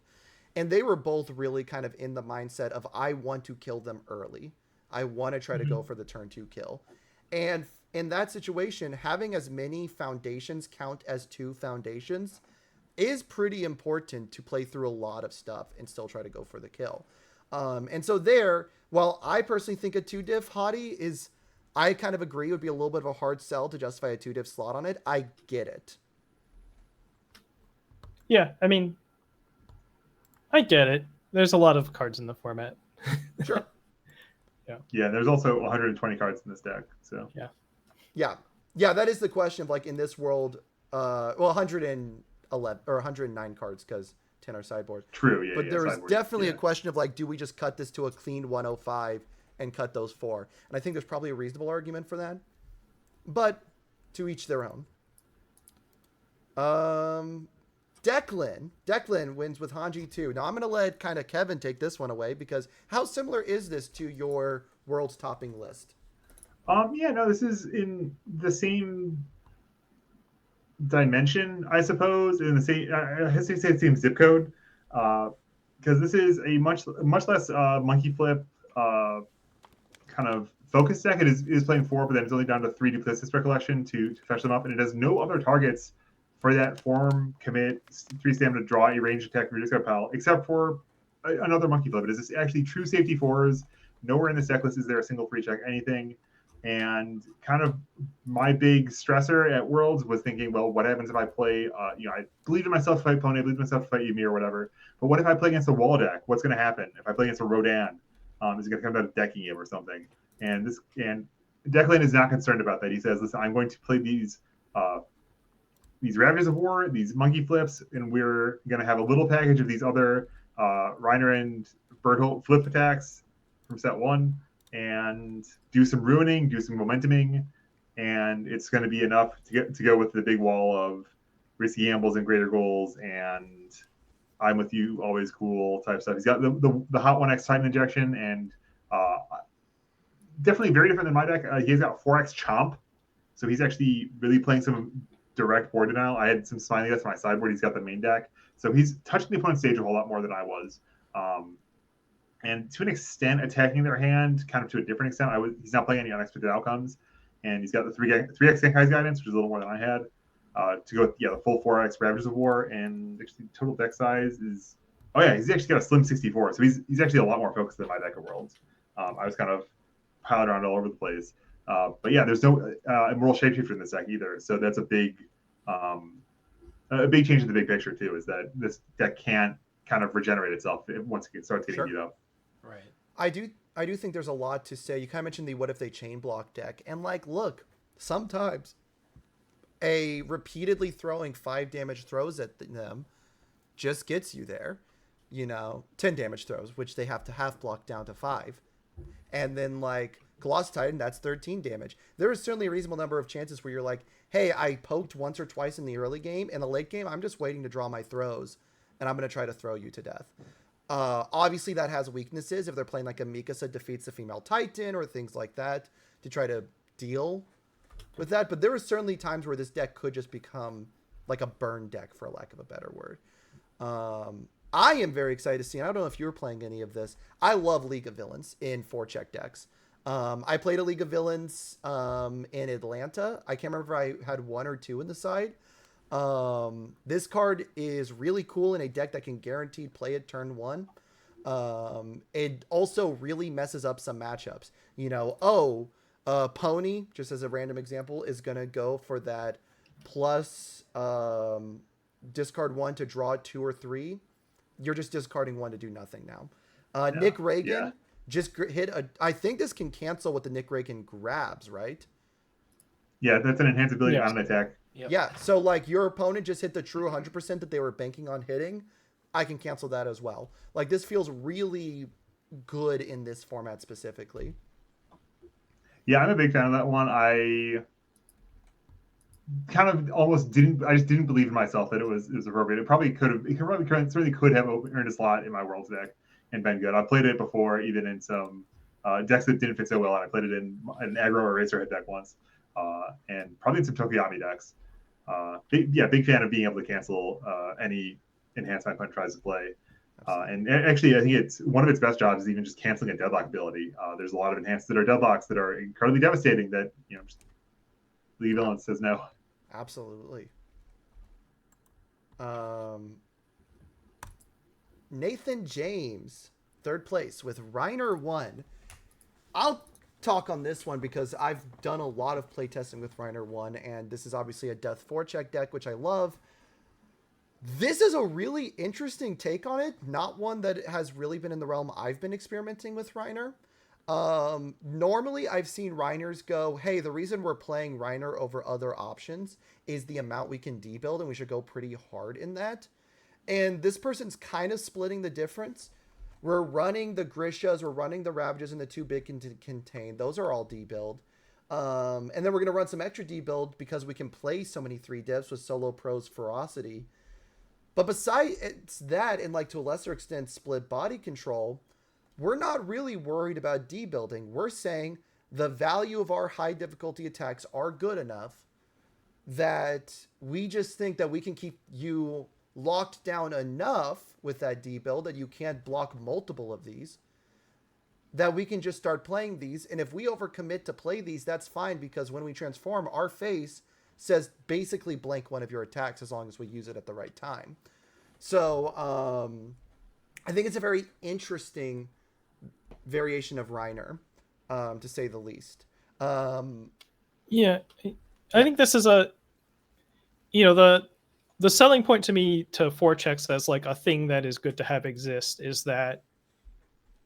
And they were both really kind of in the mindset of, I want to kill them early. I want to try to go for the turn 2 kill. And in that situation, having as many foundations count as 2 foundations is pretty important to play through a lot of stuff and still try to go for the kill. And so there, while I personally think a 2-diff Haughty is, I kind of agree, it would be a little bit of a hard sell to justify a 2-diff slot on it. I get it. Yeah, I mean, I get it. There's a lot of cards in the format. Sure. Yeah, there's also 120 cards in this deck. So yeah, that is the question of like in this world, 111 or 109 cards because 10 are sideboard. True, yeah. But there is sideboard, definitely a question of like, do we just cut this to a clean 105 and cut those 4? And I think there's probably a reasonable argument for that. But to each their own. Declan wins with Hanji 2. Now I'm going to let kind of Kevin take this one away because how similar is this to your world's topping list? This is in the same dimension, I suppose, in the same same zip code, because this is a much less monkey flip kind of focus deck. It is playing 4, but then it's only down to 3 Duplicitous Recollection to fetch them up, and it has no other targets for that form, commit, 3 stamina, draw a ranged attack from your discard pile, except for another monkey flip. It is actually true safety 4s. Nowhere in this deck list is there a single free check anything. And kind of my big stressor at Worlds was thinking, well, what happens if I play, I believed in myself to fight Pony, I believed in myself to fight Ymir or whatever. But what if I play against a wall deck? What's going to happen? If I play against a Rodan, is it going to come down to decking him or something? And Declan is not concerned about that. He says, listen, I'm going to play these Ravagers of War, these monkey flips, and we're going to have a little package of these other Reiner and Berthold flip attacks from set 1. And do some ruining, do some momentuming, and it's going to be enough to go with the big wall of risky gambles and greater goals and I'm with you, always cool type stuff. He's got the Hot 1X Titan injection and definitely very different than my deck. He's got 4X Chomp, so he's actually really playing some direct board denial. I had some Smiley Guts on my sideboard. He's got the main deck, so he's touching the opponent's stage a whole lot more than I was. And to an extent, attacking their hand, kind of to a different extent. He's not playing any unexpected outcomes, and he's got the 3X Genkai's Guidance, which is a little more than I had. To go with the full 4X Ravagers of War, and actually total deck size is he's actually got a slim 64, so he's actually a lot more focused than my deck of Worlds. I was kind of piled around all over the place, but yeah, there's no Immoral Shapeshifter in this deck either, so that's a big a big change in the big picture too is that this deck can't kind of regenerate itself once it starts getting Sure. beat up. Right. I do think there's a lot to say. You kind of mentioned the what if they chain block deck, and like, look, sometimes a repeatedly throwing 5 damage throws at them just gets you there. 10 damage throws, which they have to half block down to 5. And then like Colossus Titan, that's 13 damage. There is certainly a reasonable number of chances where you're like, hey, I poked once or twice in the early game. In the late game, I'm just waiting to draw my throws, and I'm going to try to throw you to death. Obviously, that has weaknesses if they're playing like a Mikasa defeats the female Titan or things like that to try to deal with that. But there are certainly times where this deck could just become like a burn deck, for lack of a better word. I am very excited to see, and I don't know if you were playing any of this. I love League of Villains in 4-check decks. I played a League of Villains in Atlanta. I can't remember if I had 1 or 2 in the side. This card is really cool in a deck that can guaranteed play at turn 1. It also really messes up some matchups. Pony, just as a random example, is going to go for that plus discard 1 to draw 2 or 3. You're just discarding 1 to do nothing now. Nick Reagan just hit I think this can cancel what the Nick Reagan grabs, right? Yeah, that's an enhanced ability on an attack. Yep. Yeah, so like your opponent just hit the true 100% that they were banking on hitting. I can cancel that as well. Like this feels really good in this format specifically. Yeah, I'm a big fan of that one. I kind of almost didn't. I just didn't believe in myself that it was appropriate. It probably could have. It certainly could have earned a slot in my Worlds deck and been good. I played it before, even in some decks that didn't fit so well. And I played it in an aggro or Eraserhead deck once, and probably in some Tokoyami decks. Big fan of being able to cancel any enhanced my opponent tries to play. And actually, I think it's one of its best jobs is even just canceling a deadlock ability. There's a lot of enhanced that are deadlocks that are incredibly devastating that just League of Villains says no. Absolutely. Nathan James, 3rd place with Reiner 1. I'll talk on this one because I've done a lot of playtesting with Reiner 1, and this is obviously a Death 4-check deck, which I love. This is a really interesting take on it, not one that has really been in the realm I've been experimenting with Reiner. Normally I've seen Reiners go, hey, the reason we're playing Reiner over other options is the amount we can debuild, and we should go pretty hard in that. And this person's kind of splitting the difference. We're running the Grishas, we're running the Ravages, and the 2 big contain. Those are all debuild. And then we're going to run some extra debuild because we can play so many 3 divs with Solo Pro's Ferocity. But besides that, and like to a lesser extent split body control, we're not really worried about debuilding. We're saying the value of our high difficulty attacks are good enough that we just think that we can keep you locked down enough with that debuild that you can't block multiple of these, that we can just start playing these. And if we overcommit to play these, that's fine, because when we transform, our face says basically blank one of your attacks as long as we use it at the right time. So I think it's a very interesting variation of Reiner, to say the least. Yeah, I think this is the selling point to me to 4-checks as like a thing that is good to have exist is that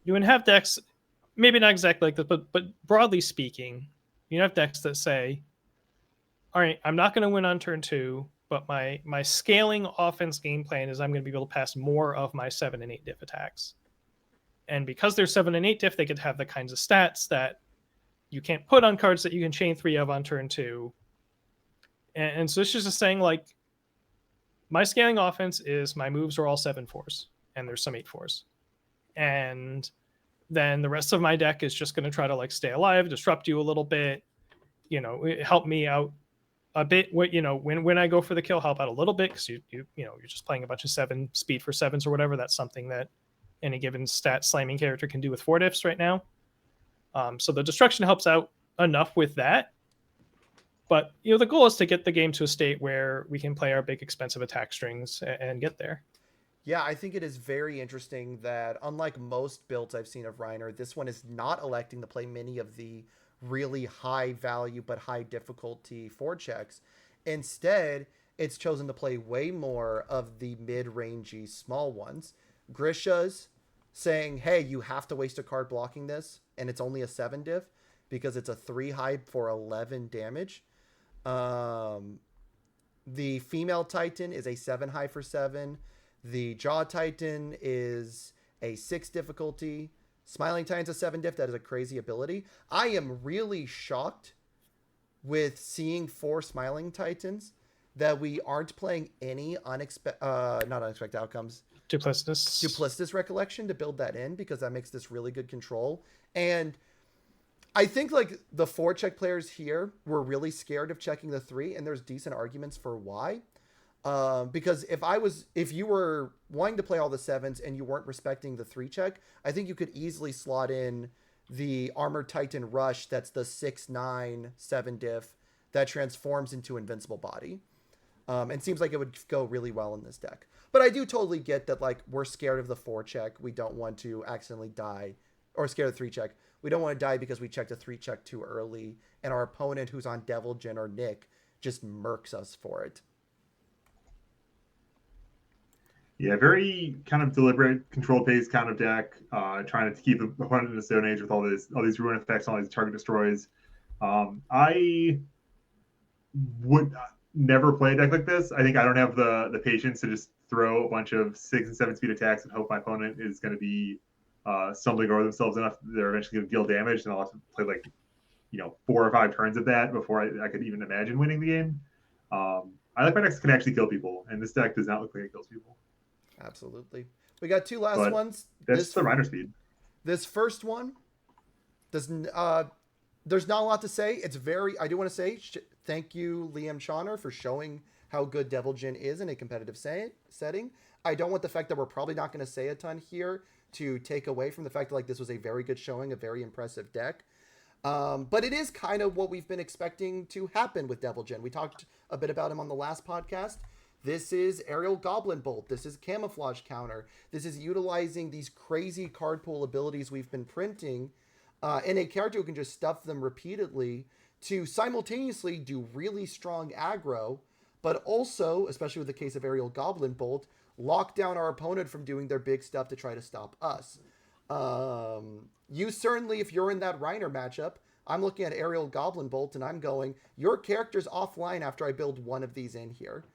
you can have decks, maybe not exactly like this, but broadly speaking, you have decks that say, all right, I'm not going to win on turn 2, but my scaling offense game plan is I'm going to be able to pass more of my 7 and 8 diff attacks. And because they're 7 and 8 diff, they could have the kinds of stats that you can't put on cards that you can chain 3 of on turn 2. And so it's just saying, like, my scaling offense is my moves are all 7/4s, and there's some 8/4s. And then the rest of my deck is just going to try to like stay alive, disrupt you a little bit, help me out a bit. When I go for the kill, help out a little bit, because you're just playing a bunch of 7 speed for 7s or whatever. That's something that any given stat slamming character can do with 4 diffs right now. So the destruction helps out enough with that. But the goal is to get the game to a state where we can play our big expensive attack strings and get there. Yeah, I think it is very interesting that unlike most builds I've seen of Reiner, this one is not electing to play many of the really high value but high difficulty 4-checks. Instead, it's chosen to play way more of the mid-rangey small ones. Grisha's saying, hey, you have to waste a card blocking this, and it's only a 7 diff because it's a 3 high for 11 damage. The female Titan is a 7 high for 7. The Jaw Titan is a 6 difficulty. Smiling Titan's a 7 diff. That is a crazy ability. I am really shocked with seeing 4 Smiling Titans that we aren't playing any not unexpected outcomes. Duplicitous Recollection to build that in, because that makes this really good control. And I think like the 4-check players here were really scared of checking the 3, and there's decent arguments for why. Because if you were wanting to play all the 7s and you weren't respecting the 3-check, I think you could easily slot in the Armored Titan Rush. That's the 6/9 7 diff that transforms into Invincible Body. And seems like it would go really well in this deck. But I do totally get that, like, we're scared of the 4-check. We don't want to accidentally die, or scared of the 3-check. We don't want to die because we checked a 3-check too early, and our opponent, who's on Devil Jin or Nick, just murks us for it. Yeah, very kind of deliberate, controlled pace kind of deck, trying to keep the opponent in the Stone Age with all these ruin effects, all these target destroys. I would never play a deck like this. I think I don't have the patience to just throw a bunch of 6 and 7 speed attacks and hope my opponent is going to be stumbling over themselves enough that they're eventually going to deal damage, and I'll have to play like 4 or 5 turns of that before I could even imagine winning the game. I like my decks that can actually kill people, and this deck does not look like it kills people. Absolutely. We got 2 last ones. That's the Reiner speed. This first one there's not a lot to say. It's I do want to say thank you, Liam Chauner, for showing how good Devil Jin is in a competitive setting. I don't want the fact that we're probably not going to say a ton here to take away from the fact that like this was a very good showing, a very impressive deck. But it is kind of what we've been expecting to happen with Devil Jin. We talked a bit about him on the last podcast. This is Aerial Goblin Bolt. This is Camouflage Counter. This is utilizing these crazy card pool abilities we've been printing in a character who can just stuff them repeatedly to simultaneously do really strong aggro, but also, especially with the case of Aerial Goblin Bolt, lock down our opponent from doing their big stuff to try to stop us. You certainly, if you're in that Reiner matchup, I'm looking at Aerial Goblin Bolt and I'm going, your character's offline after I build one of these in here.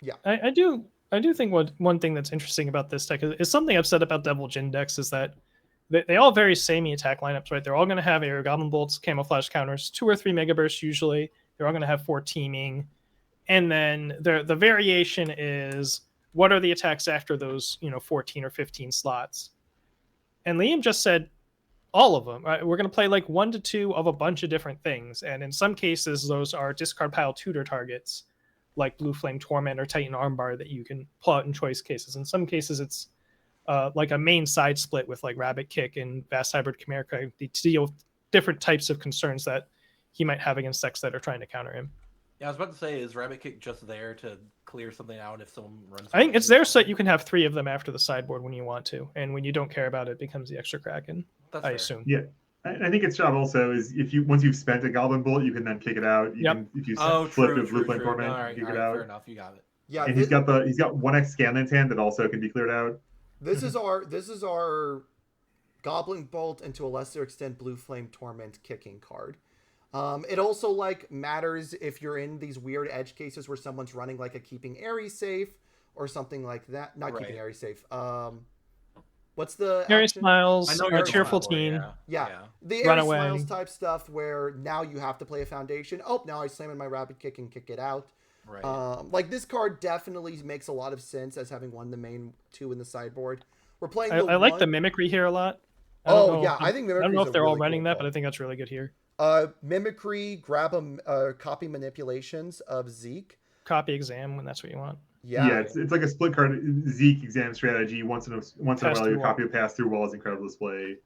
Yeah. I do think one thing that's interesting about this deck is something I've said about Devil Jin decks is that they all very samey attack lineups, right? They're all going to have Aerial Goblin Bolts, Camouflage Counters, 2 or 3 Mega Bursts usually. They're all going to have 4 teaming. And then the variation is, what are the attacks after those 14 or 15 slots? And Liam just said all of them. Right? We're going to play like 1 to 2 of a bunch of different things. And in some cases, those are discard pile tutor targets, like Blue Flame Torment or Titan Armbar that you can pull out in choice cases. In some cases, it's like a main side split with like Rabbit Kick and Vast Hybrid Chimera to deal with different types of concerns that he might have against decks that are trying to counter him. Yeah, I was about to say, is Rabbit Kick just there to clear something out if someone runs? I think it's there so that you can have 3 of them after the sideboard when you want to, and when you don't care about it, it becomes the extra Kraken. That's I fair. assume. Yeah, I think its job also is once you've spent a Goblin Bolt, you can then kick it out. You can, if you flip to Blue Flame Torment, All right, kick it out. Fair enough, you got it. Yeah, and he's got 1x Scanlan's hand that also can be cleared out. This is our Goblin Bolt and to a lesser extent Blue Flame Torment kicking card. It also like matters if you're in these weird edge cases where someone's running like a Keeping Aries safe or something like that. Not Keeping Aries safe. What's the Harry action? Smiles, I know Cheerful Smile, Teen. Yeah. The Run Aries away. Smiles type stuff where now you have to play a foundation. Oh, now I slam in my Rabbit Kick and kick it out. Right. Like this card definitely makes a lot of sense as having one the main 2 in the sideboard. We're playing. I like the Mimicry here a lot. I think Mimicry. I don't know if they're all really running cool that, call. but I think that's really good here. Mimicry, grab a copy manipulations of Zeke. Copy Exam when that's what you want. Yeah, it's like a split card Zeke exam strategy. Once in a while, your copy will pass through walls, incredible display.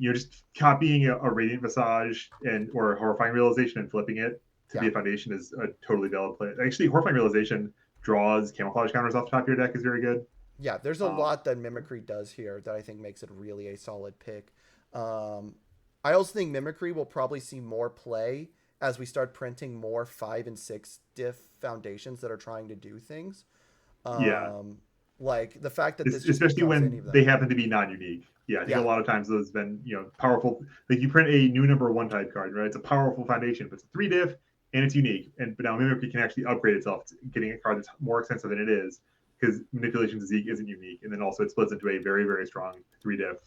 Just copying a Radiant Visage or Horrifying Realization and flipping it to be a foundation is a totally valid play. Actually, Horrifying Realization draws Camouflage Counters off the top of your deck is very good. Yeah, there's a lot that Mimicry does here that I think makes it really a solid pick. I also think Mimicry will probably see more play as we start printing more 5 and 6 diff foundations that are trying to do things. Yeah. Like the fact that this just Especially becomes any when of them. they happen to be non-unique. Yeah, I think a lot of times those have been, powerful. Like you print a new number 1 type card, right? It's a powerful foundation, but it's a 3 diff and it's unique. But now Mimicry can actually upgrade itself to getting a card that's more expensive than it is because Manipulation Zeke isn't unique. And then also it splits into a very, very strong 3 diff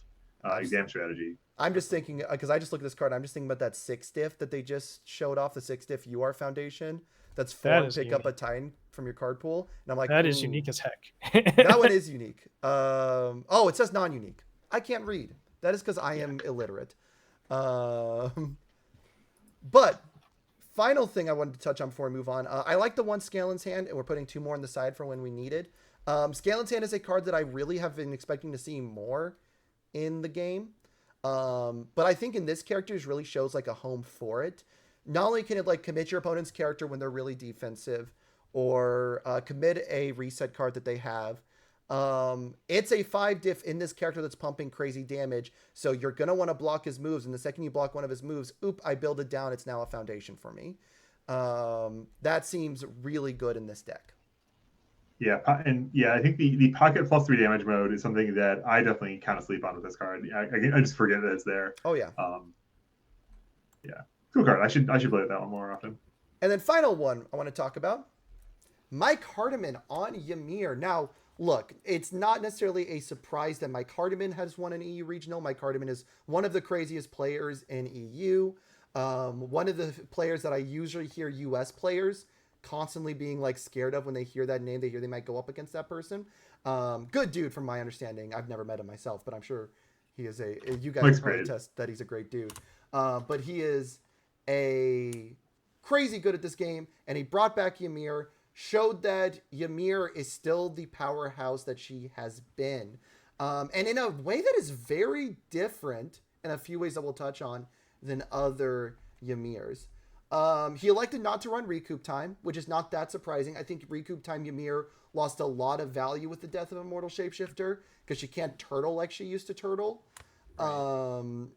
exam strategy. I'm just thinking, because I just looked at this card, I'm just thinking about that 6 diff that they just showed off, the 6 diff UR foundation. That's 4 and pick up a Titan from your card pool. And I'm like, that is unique as heck. That one is unique. Oh, it says non-unique. I can't read. That is because I am illiterate. But final thing I wanted to touch on before we move on. I like the one Scalen's Hand, and we're putting 2 more on the side for when we need it. Scalen's Hand is a card that I really have been expecting to see more in the game. But I think in this character it really shows like a home for it. Not only can it like commit your opponent's character when they're really defensive, or commit a reset card that they have. It's a 5 diff in this character that's pumping crazy damage, so you're going to want to block his moves, and the second you block one of his moves, I build it down, it's now a foundation for me. That seems really good in this deck. Yeah, and I think the pocket +3 damage mode is something that I definitely kind of sleep on with this card. I just forget that it's there. Oh yeah. Yeah, cool card. I should play that one more often. And then final one I want to talk about, Mike Hardiman on Ymir. Now, look, it's not necessarily a surprise that Mike Hardiman has won an EU regional. Mike Hardiman is one of the craziest players in EU. One of the players that I usually hear US players constantly being like scared of when they hear that name. They hear they might go up against that person. Good dude from my understanding. I've never met him myself, but I'm sure he is you guys can probably attest that he's a great dude. But he is a crazy good at this game, and he brought back Ymir, showed that Ymir is still the powerhouse that she has been. And in a way that is very different in a few ways that we'll touch on than other Ymirs. He elected not to run Recoup Time, which is not that surprising. I think Recoup Time Ymir lost a lot of value with the death of Immortal Shapeshifter because she can't turtle like she used to turtle. Right.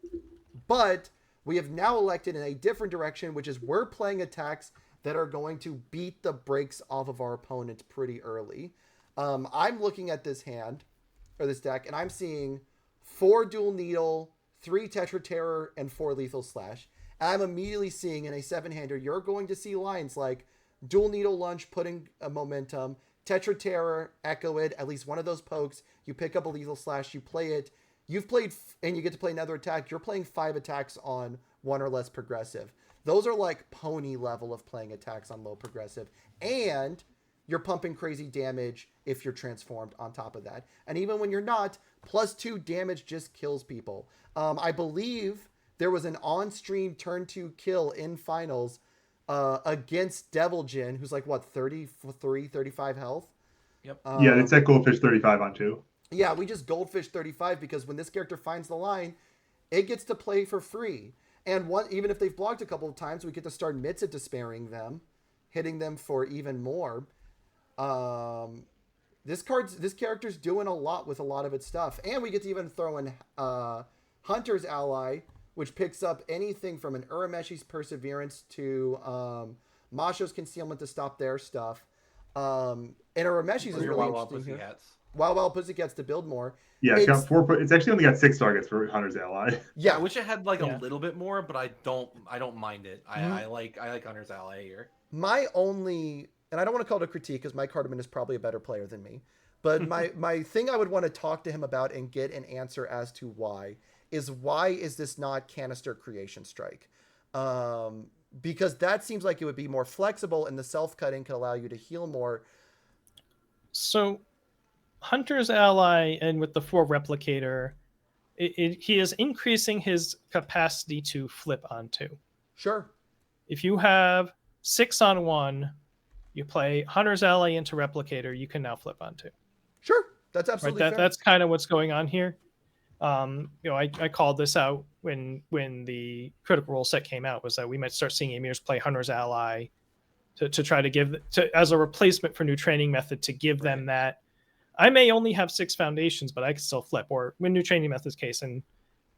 But we have now elected in a different direction, which is we're playing attacks that are going to beat the brakes off of our opponents pretty early. I'm looking at this hand, or this deck, and I'm seeing 4 Dual Needle, 3 Tetra Terror, and 4 Lethal Slash. And I'm immediately seeing in a 7-hander, you're going to see lines like Dual Needle Lunge putting a momentum, Tetra Terror, Echo It, at least one of those pokes, you pick up a Lethal Slash, you play it, you've played, and you get to play another attack, you're playing 5 attacks on 1 or less progressive. Those are like pony level of playing attacks on low progressive. And you're pumping crazy damage if you're transformed on top of that. And even when you're not, +2 damage just kills people. I believe there was an on-stream turn 2 kill in finals against Devil Jin, who's like, what, 33, 35 health? Yep. Yeah, it's at Goldfish 35 on 2. Yeah, we just Goldfish 35 because when this character finds the line, it gets to play for free. And even if they've blocked a couple of times, we get to start Mitsa despairing them, hitting them for even more. This character's doing a lot with a lot of its stuff. And we get to even throw in Hunter's Ally, which picks up anything from an Urumeshi's Perseverance to Masho's Concealment to stop their stuff. And Urumeshi's is really interesting here. Wild Pussycats to build more. Yeah, it's got 4. It's actually only got 6 targets for Hunter's Ally. Yeah, I wish it had like a little bit more, but I don't mind it. I like Hunter's Ally here. My only, and I don't want to call it a critique because Mike Hardiman is probably a better player than me, but my thing I would want to talk to him about and get an answer as to why is this not Canister Creation Strike? Because that seems like it would be more flexible and the self-cutting could allow you to heal more. So Hunter's Ally and with the 4 Replicator, he is increasing his capacity to flip on 2. Sure. If you have 6 on 1, you play Hunter's Ally into Replicator, you can now flip on 2. Sure. That's absolutely fair. That's kind of what's going on here. I called this out when the Critical Role set came out, was that we might start seeing Emirs play Hunter's Ally to try to give as a replacement for new training method to give them that. I may only have 6 foundations, but I can still flip. Or when new training method's case, and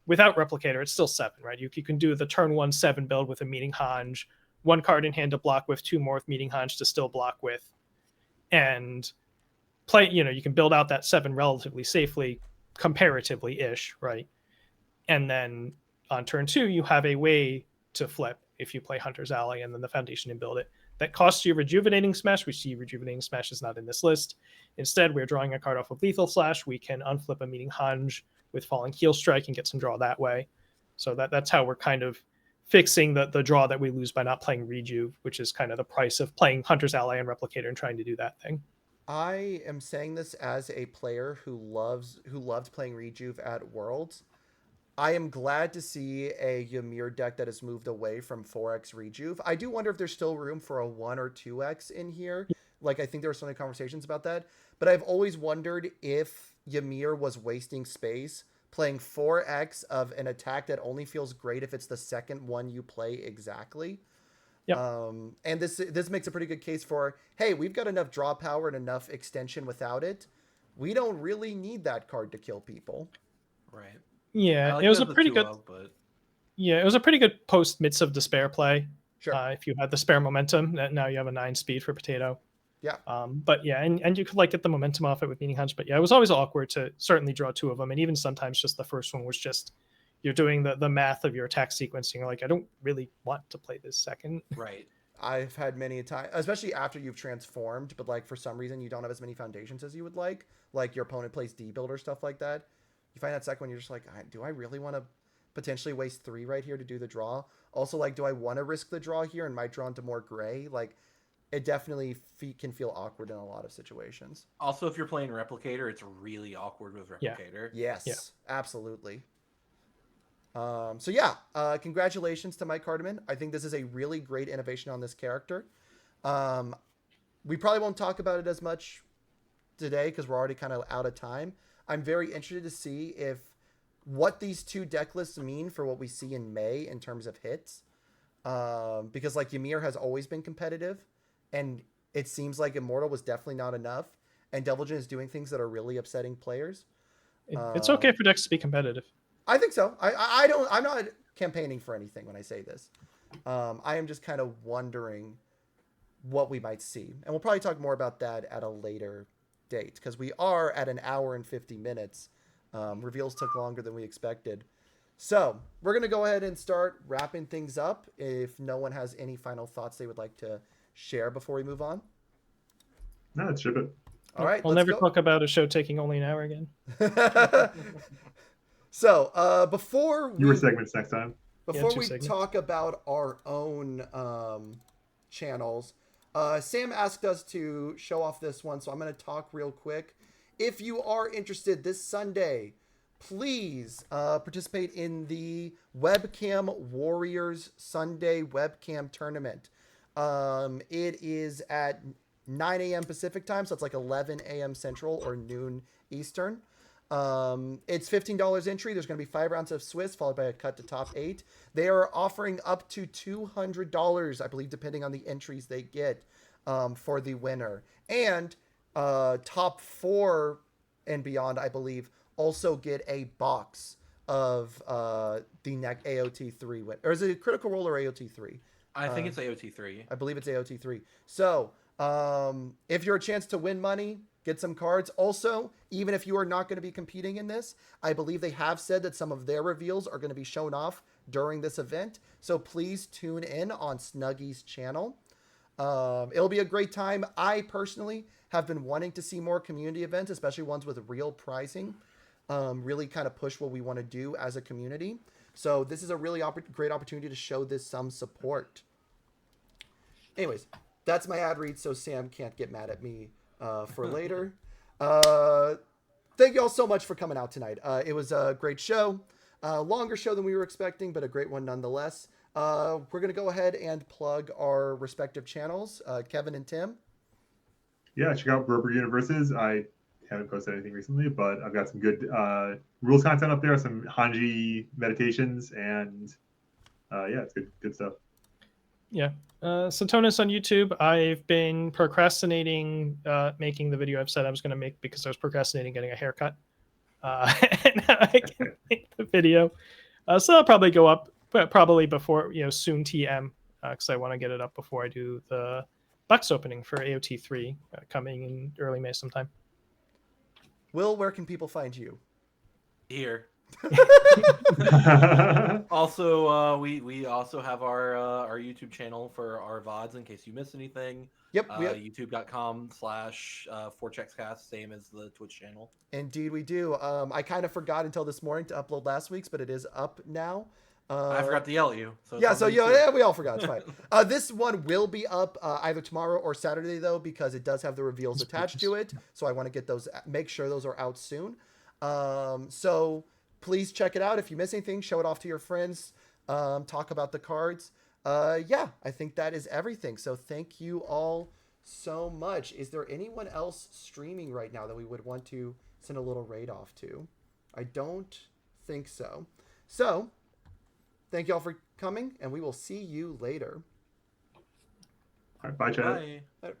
without Replicator, it's still 7, right? You can do the turn 1 7 build with a Meeting Hanj, one card in hand to block with, two more with Meeting Hunch to still block with, and play. You can build out that 7 relatively safely, comparatively ish, right? And then on turn 2, you have a way to flip if you play Hunter's Ally and then the Foundation and build it. That costs you Rejuvenating Smash. We see Rejuvenating Smash is not in this list. Instead, we're drawing a card off of Lethal Slash. We can unflip a Meeting Hunch with Falling Keel Strike and get some draw that way. So that's how we're kind of fixing the draw that we lose by not playing Rejuve, which is kind of the price of playing Hunter's Ally and Replicator and trying to do that thing. I am saying this as a player who loved playing Rejuve at Worlds. I am glad to see a Ymir deck that has moved away from 4x Rejuve. I do wonder if there's still room for a 1 or 2x in here. Like, I think there were so many conversations about that. But I've always wondered if Ymir was wasting space playing 4x of an attack that only feels great if it's the second one you play exactly. Yep. And this makes a pretty good case for, hey, we've got enough draw power and enough extension without it. We don't really need that card to kill people. Right. Yeah, like it was the a pretty good. but... Yeah, it was a pretty good post Midst of Despair play. Sure. If you had the spare momentum, now you have a 9 speed for Potato. Yeah. But yeah, and you could get the momentum off it with Meeting Hunch. But yeah, it was always awkward to certainly draw 2 of them, and even sometimes just the first one was just you're doing the math of your attack sequence. And you're like, I don't really want to play this second. Right. I've had many a time, especially after you've transformed, but for some reason you don't have as many foundations as you would like your opponent plays D-Build or stuff like that. You find that second one, you're just like, do I really want to potentially waste 3 right here to do the draw? Also, do I want to risk the draw here and might draw into more gray? It definitely can feel awkward in a lot of situations. Also, if you're playing Replicator, it's really awkward with Replicator. Yes, yeah. Absolutely. Congratulations to Mike Hardiman. I think this is a really great innovation on this character. We probably won't talk about it as much today because we're already kind of out of time. I'm very interested to see what these 2 deck lists mean for what we see in May in terms of hits. Because Ymir has always been competitive, and it seems like Immortal was definitely not enough, and Deviljin is doing things that are really upsetting players. It's okay for decks to be competitive. I think so. I'm not campaigning for anything when I say this. I am just kind of wondering what we might see, and we'll probably talk more about that at a later date because we are at an hour and 50 minutes. Reveals took longer than we expected. So we're going to go ahead and start wrapping things up if no one has any final thoughts they would like to share before we move on. No, let's ship it. All right. We'll never talk about a show taking only an hour again. So before Your segments next time. Before we segments. talk about our own channels, Sam asked us to show off this one, so I'm going to talk real quick. If you are interested this Sunday, please participate in the Webcam Warriors Sunday Webcam Tournament. It is at 9 a.m. Pacific time, so it's 11 a.m. Central or noon Eastern. It's $15 entry. There's going to be 5 rounds of Swiss, followed by a cut to top 8. They are offering up to $200, I believe, depending on the entries they get for the winner. And top 4 and beyond, I believe, also get a box of the neck AOT3 win. Or is it Critical Role or AOT3? I think it's AOT3. I believe it's AOT3. So if you're a chance to win money, get some cards. Also, even if you are not going to be competing in this, I believe they have said that some of their reveals are going to be shown off during this event. So please tune in on Snuggy's channel. It'll be a great time. I personally have been wanting to see more community events, especially ones with real pricing, really kind of push what we want to do as a community. So this is a really great opportunity to show this some support. Anyways, that's my ad read, so Sam can't get mad at me for later. Thank you all so much for coming out tonight. It was a great show. Longer show than we were expecting, but a great one nonetheless. We're going to go ahead and plug our respective channels, Kevin and Tim. Yeah, check out Berber Universes. I haven't posted anything recently, but I've got some good rules content up there, some Hanji meditations, and it's good stuff. Yeah. Santonis on YouTube. I've been procrastinating making the video I've said I was going to make because I was procrastinating getting a haircut. And now I can make the video. So that'll probably go up probably before, soon TM. because I want to get it up before I do the box opening for AOT 3 coming in early May sometime. Will, where can people find you? Here. Also, we also have our YouTube channel for our VODs in case you miss anything. Yep, YouTube.com/4checkscast, same as the Twitch channel. Indeed, we do. I kind of forgot until this morning to upload last week's, but it is up now. I forgot to yell at you. So yeah, we all forgot. It's fine. This one will be up either tomorrow or Saturday though, because it does have the reveals attached to it. So I want to get those, make sure those are out soon. So please check it out. If you miss anything, show it off to your friends. Talk about the cards. Yeah, I think that is everything. So thank you all so much. Is there anyone else streaming right now that we would want to send a little raid off to? I don't think so. So thank you all for coming, and we will see you later. All right, bye, Chad. Bye.